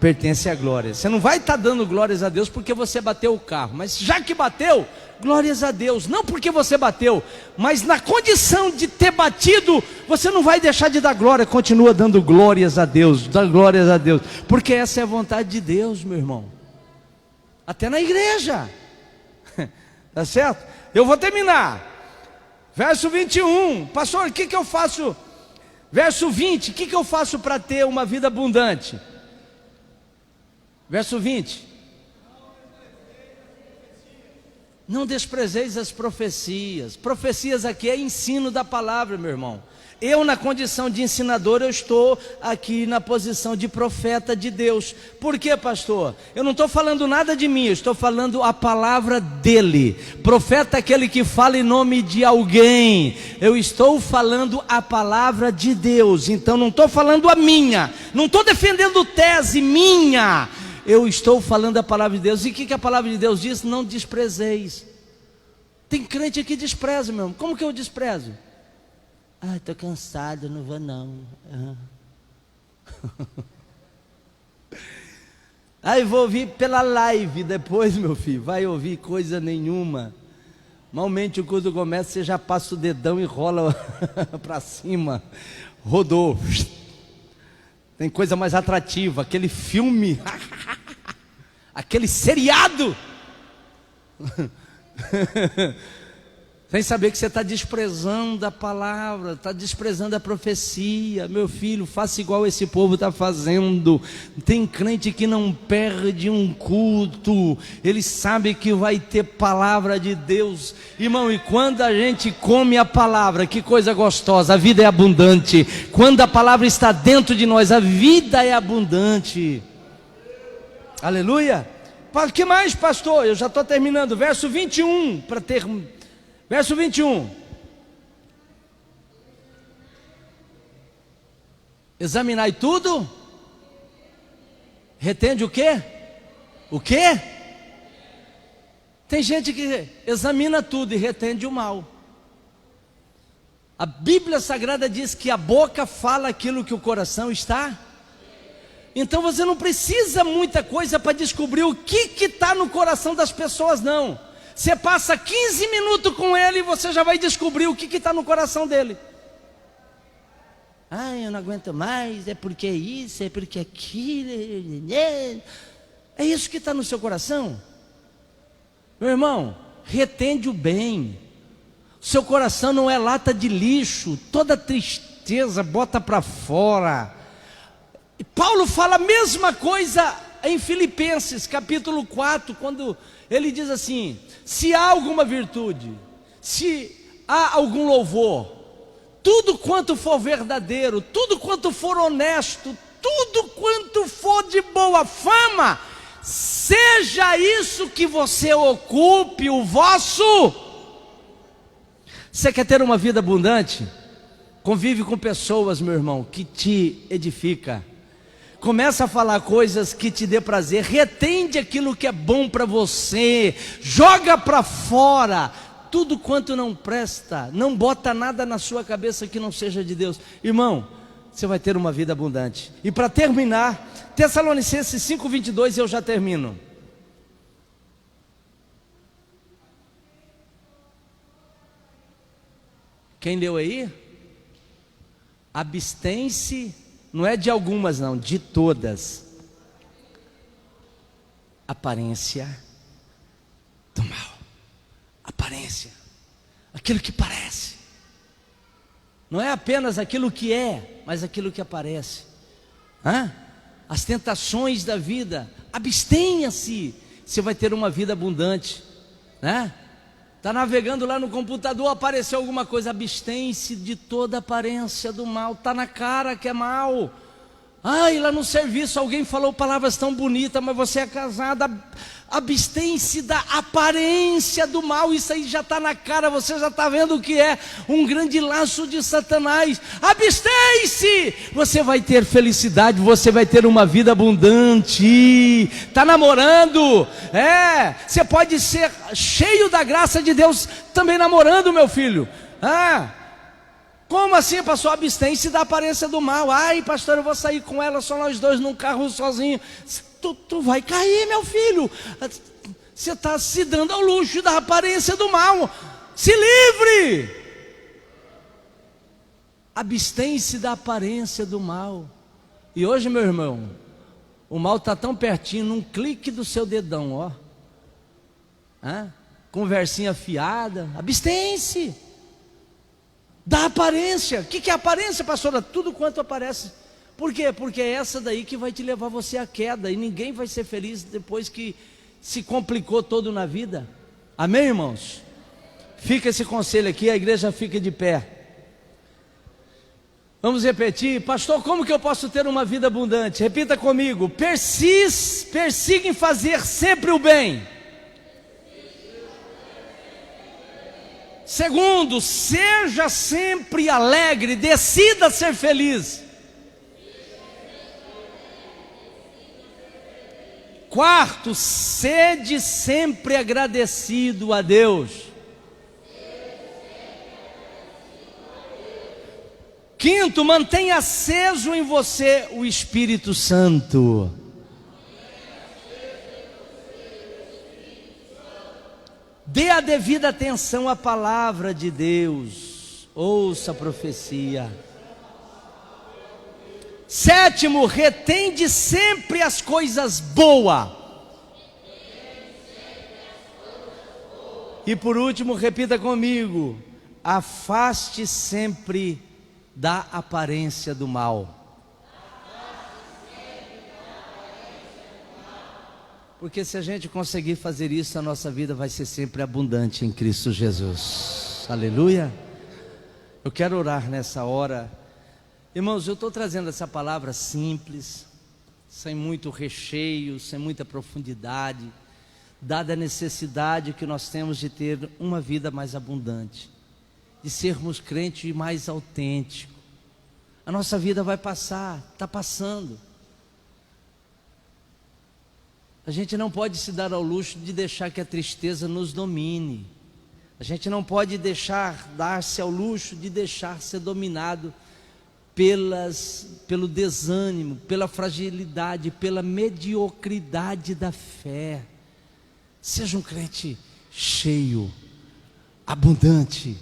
pertence a glória. Você não vai estar dando glórias a Deus porque você bateu o carro, mas já que bateu, glórias a Deus. Não porque você bateu, mas na condição de ter batido, você não vai deixar de dar glória, continua dando glórias a Deus, dá glórias a Deus, porque essa é a vontade de Deus, meu irmão. Até na igreja, tá certo? Eu vou terminar. Verso 21, pastor, o que eu faço? Verso 20, o que eu faço para ter uma vida abundante? Verso 20: não desprezeis as profecias. Profecias aqui é ensino da palavra, meu irmão. Eu, na condição de ensinador, eu estou aqui na posição de profeta de Deus. Por quê, pastor? Eu não estou falando nada de mim, eu estou falando a palavra dele. Profeta é aquele que fala em nome de alguém. Eu estou falando a palavra de Deus. Então não estou falando a minha, não estou defendendo tese minha. Eu estou falando a palavra de Deus. E o que a palavra de Deus diz? Não desprezeis. Tem crente que despreza, meu irmão. Como que eu desprezo? Ah, estou cansado, não vou não. Aí vou ouvir pela live depois, meu filho. Vai ouvir coisa nenhuma. Malmente o culto começa, você já passa o dedão e rola para cima. Rodou. Tem coisa mais atrativa, aquele filme, aquele seriado. Sem saber que você está desprezando a palavra, está desprezando a profecia. Meu filho, faça igual esse povo está fazendo. Tem crente que não perde um culto, ele sabe que vai ter palavra de Deus. Irmão, e quando a gente come a palavra, que coisa gostosa, a vida é abundante. Quando a palavra está dentro de nós, a vida é abundante. Aleluia. O que mais, pastor? Eu já estou terminando, verso 21, para ter... Verso 21. Examinai tudo. Retende o quê? O quê? Tem gente que examina tudo e retende o mal. A Bíblia Sagrada diz que a boca fala aquilo que o coração está. Então você não precisa muita coisa para descobrir o que está no coração das pessoas, não. Você passa 15 minutos com ele e você já vai descobrir o que está no coração dele. Ah, eu não aguento mais, é porque isso, é porque aquilo. É isso que está no seu coração? Meu irmão, retende o bem. Seu coração não é lata de lixo, toda tristeza bota para fora. E Paulo fala a mesma coisa em Filipenses capítulo 4, quando ele diz assim: se há alguma virtude, se há algum louvor, tudo quanto for verdadeiro, tudo quanto for honesto, tudo quanto for de boa fama, seja isso que você ocupe o vosso. Você quer ter uma vida abundante? Convive com pessoas, meu irmão, que te edifica. Começa a falar coisas que te dê prazer, retende aquilo que é bom para você, joga para fora tudo quanto não presta, não bota nada na sua cabeça que não seja de Deus. Irmão, você vai ter uma vida abundante. E para terminar, Tessalonicenses 5:22, eu já termino. Quem leu aí? Abstém-se, não é de algumas não, de todas. Aparência do mal. Aparência, aquilo que parece. Não é apenas aquilo que é, mas aquilo que aparece. As tentações da vida. Abstenha-se, você vai ter uma vida abundante, né? Está navegando lá no computador, apareceu alguma coisa, abstém-se de toda aparência do mal. Está na cara que é mal. Ai, lá no serviço alguém falou palavras tão bonitas, mas você é casada. Abstém-se da aparência do mal. Isso aí já está na cara, você já está vendo o que é um grande laço de Satanás. Abstém-se, você vai ter felicidade, você vai ter uma vida abundante. Está namorando? Você pode ser cheio da graça de Deus também namorando, meu filho. Como assim, pastor? Abstém-se da aparência do mal. Ai, pastor, eu vou sair com ela só nós dois num carro sozinho. Tu vai cair, meu filho. Você está se dando ao luxo da aparência do mal. Se livre. Abstém-se da aparência do mal. E hoje, meu irmão, o mal está tão pertinho, num clique do seu dedão, ó. Conversinha fiada. Abstém-se da aparência. O que é aparência, pastora? Tudo quanto aparece. Por quê? Porque é essa daí que vai te levar você à queda. E ninguém vai ser feliz depois que se complicou todo na vida. Amém, irmãos? Fica esse conselho aqui, a igreja fica de pé. Vamos repetir. Pastor, como que eu posso ter uma vida abundante? Repita comigo. Persiga em fazer sempre o bem. Segundo, seja sempre alegre, decida ser feliz. Quarto, sede sempre agradecido a Deus. Quinto, mantenha aceso em você o Espírito Santo. Dê a devida atenção à palavra de Deus. Ouça a profecia. Sétimo, retende sempre as coisas boas. E por último, repita comigo: afaste sempre da aparência do mal. Porque se a gente conseguir fazer isso, a nossa vida vai ser sempre abundante em Cristo Jesus. Aleluia. Eu quero orar nessa hora. Irmãos, eu estou trazendo essa palavra simples, sem muito recheio, sem muita profundidade, dada a necessidade que nós temos de ter uma vida mais abundante, de sermos crentes mais autênticos. A nossa vida vai passar, está passando. A gente não pode se dar ao luxo de deixar que a tristeza nos domine. A gente não pode dar-se ao luxo de deixar ser dominado pelo desânimo, pela fragilidade, pela mediocridade da fé. Seja um crente cheio, abundante.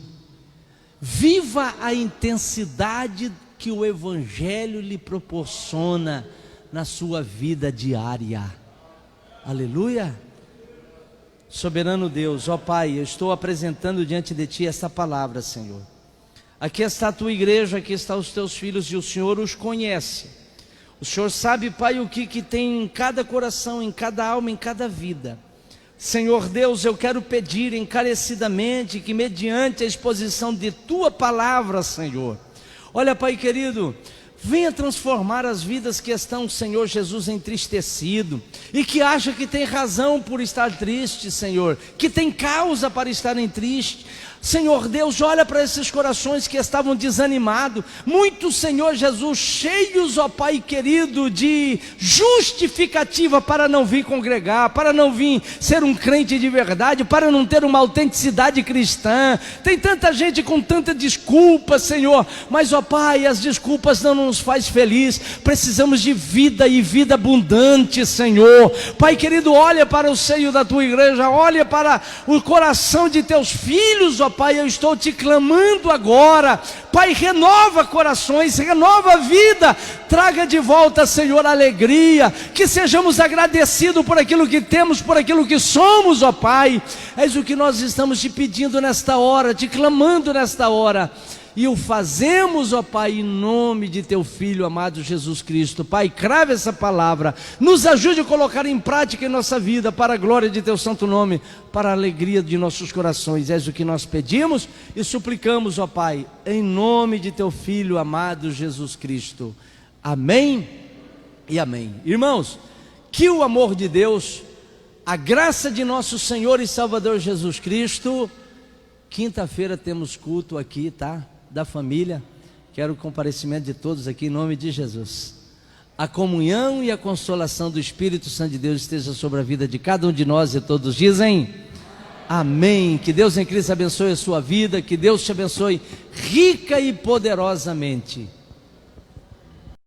Viva a intensidade que o Evangelho lhe proporciona na sua vida diária. Aleluia. Soberano Deus, ó Pai, eu estou apresentando diante de Ti esta palavra, Senhor. Aqui está a Tua igreja, aqui estão os Teus filhos e o Senhor os conhece. O Senhor sabe, Pai, o que tem em cada coração, em cada alma, em cada vida. Senhor Deus, eu quero pedir encarecidamente que mediante a exposição de Tua palavra, Senhor, olha, Pai querido, Venha transformar as vidas que estão, Senhor Jesus, entristecido e que acha que tem razão por estar triste, Senhor, que tem causa para estarem tristes. Senhor Deus, olha para esses corações que estavam desanimados, muitos, Senhor Jesus, cheios, ó Pai querido, de justificativa para não vir congregar, para não vir ser um crente de verdade, para não ter uma autenticidade cristã. Tem tanta gente com tanta desculpa, Senhor, mas, ó Pai, as desculpas não nos faz feliz. Precisamos de vida e vida abundante, Senhor. Pai querido, olha para o seio da tua igreja, olha para o coração de teus filhos, ó Pai, eu estou te clamando agora. Pai, renova corações, renova a vida, traga de volta, Senhor, a alegria, que sejamos agradecidos por aquilo que temos, por aquilo que somos, ó Pai. És o que nós estamos te pedindo nesta hora, te clamando nesta hora, e o fazemos, ó Pai, em nome de teu Filho amado Jesus Cristo. Pai, crave essa palavra, nos ajude a colocar em prática em nossa vida, para a glória de teu santo nome, para a alegria de nossos corações. És o que nós pedimos e suplicamos, ó Pai, em nome de teu Filho amado Jesus Cristo. Amém e amém. Irmãos, que o amor de Deus, a graça de nosso Senhor e Salvador Jesus Cristo. Quinta-feira temos culto aqui, tá? Da família. Quero o comparecimento de todos aqui em nome de Jesus. A comunhão e a consolação do Espírito Santo de Deus esteja sobre a vida de cada um de nós, e todos dizem amém. Que Deus em Cristo abençoe a sua vida, que Deus te abençoe rica e poderosamente.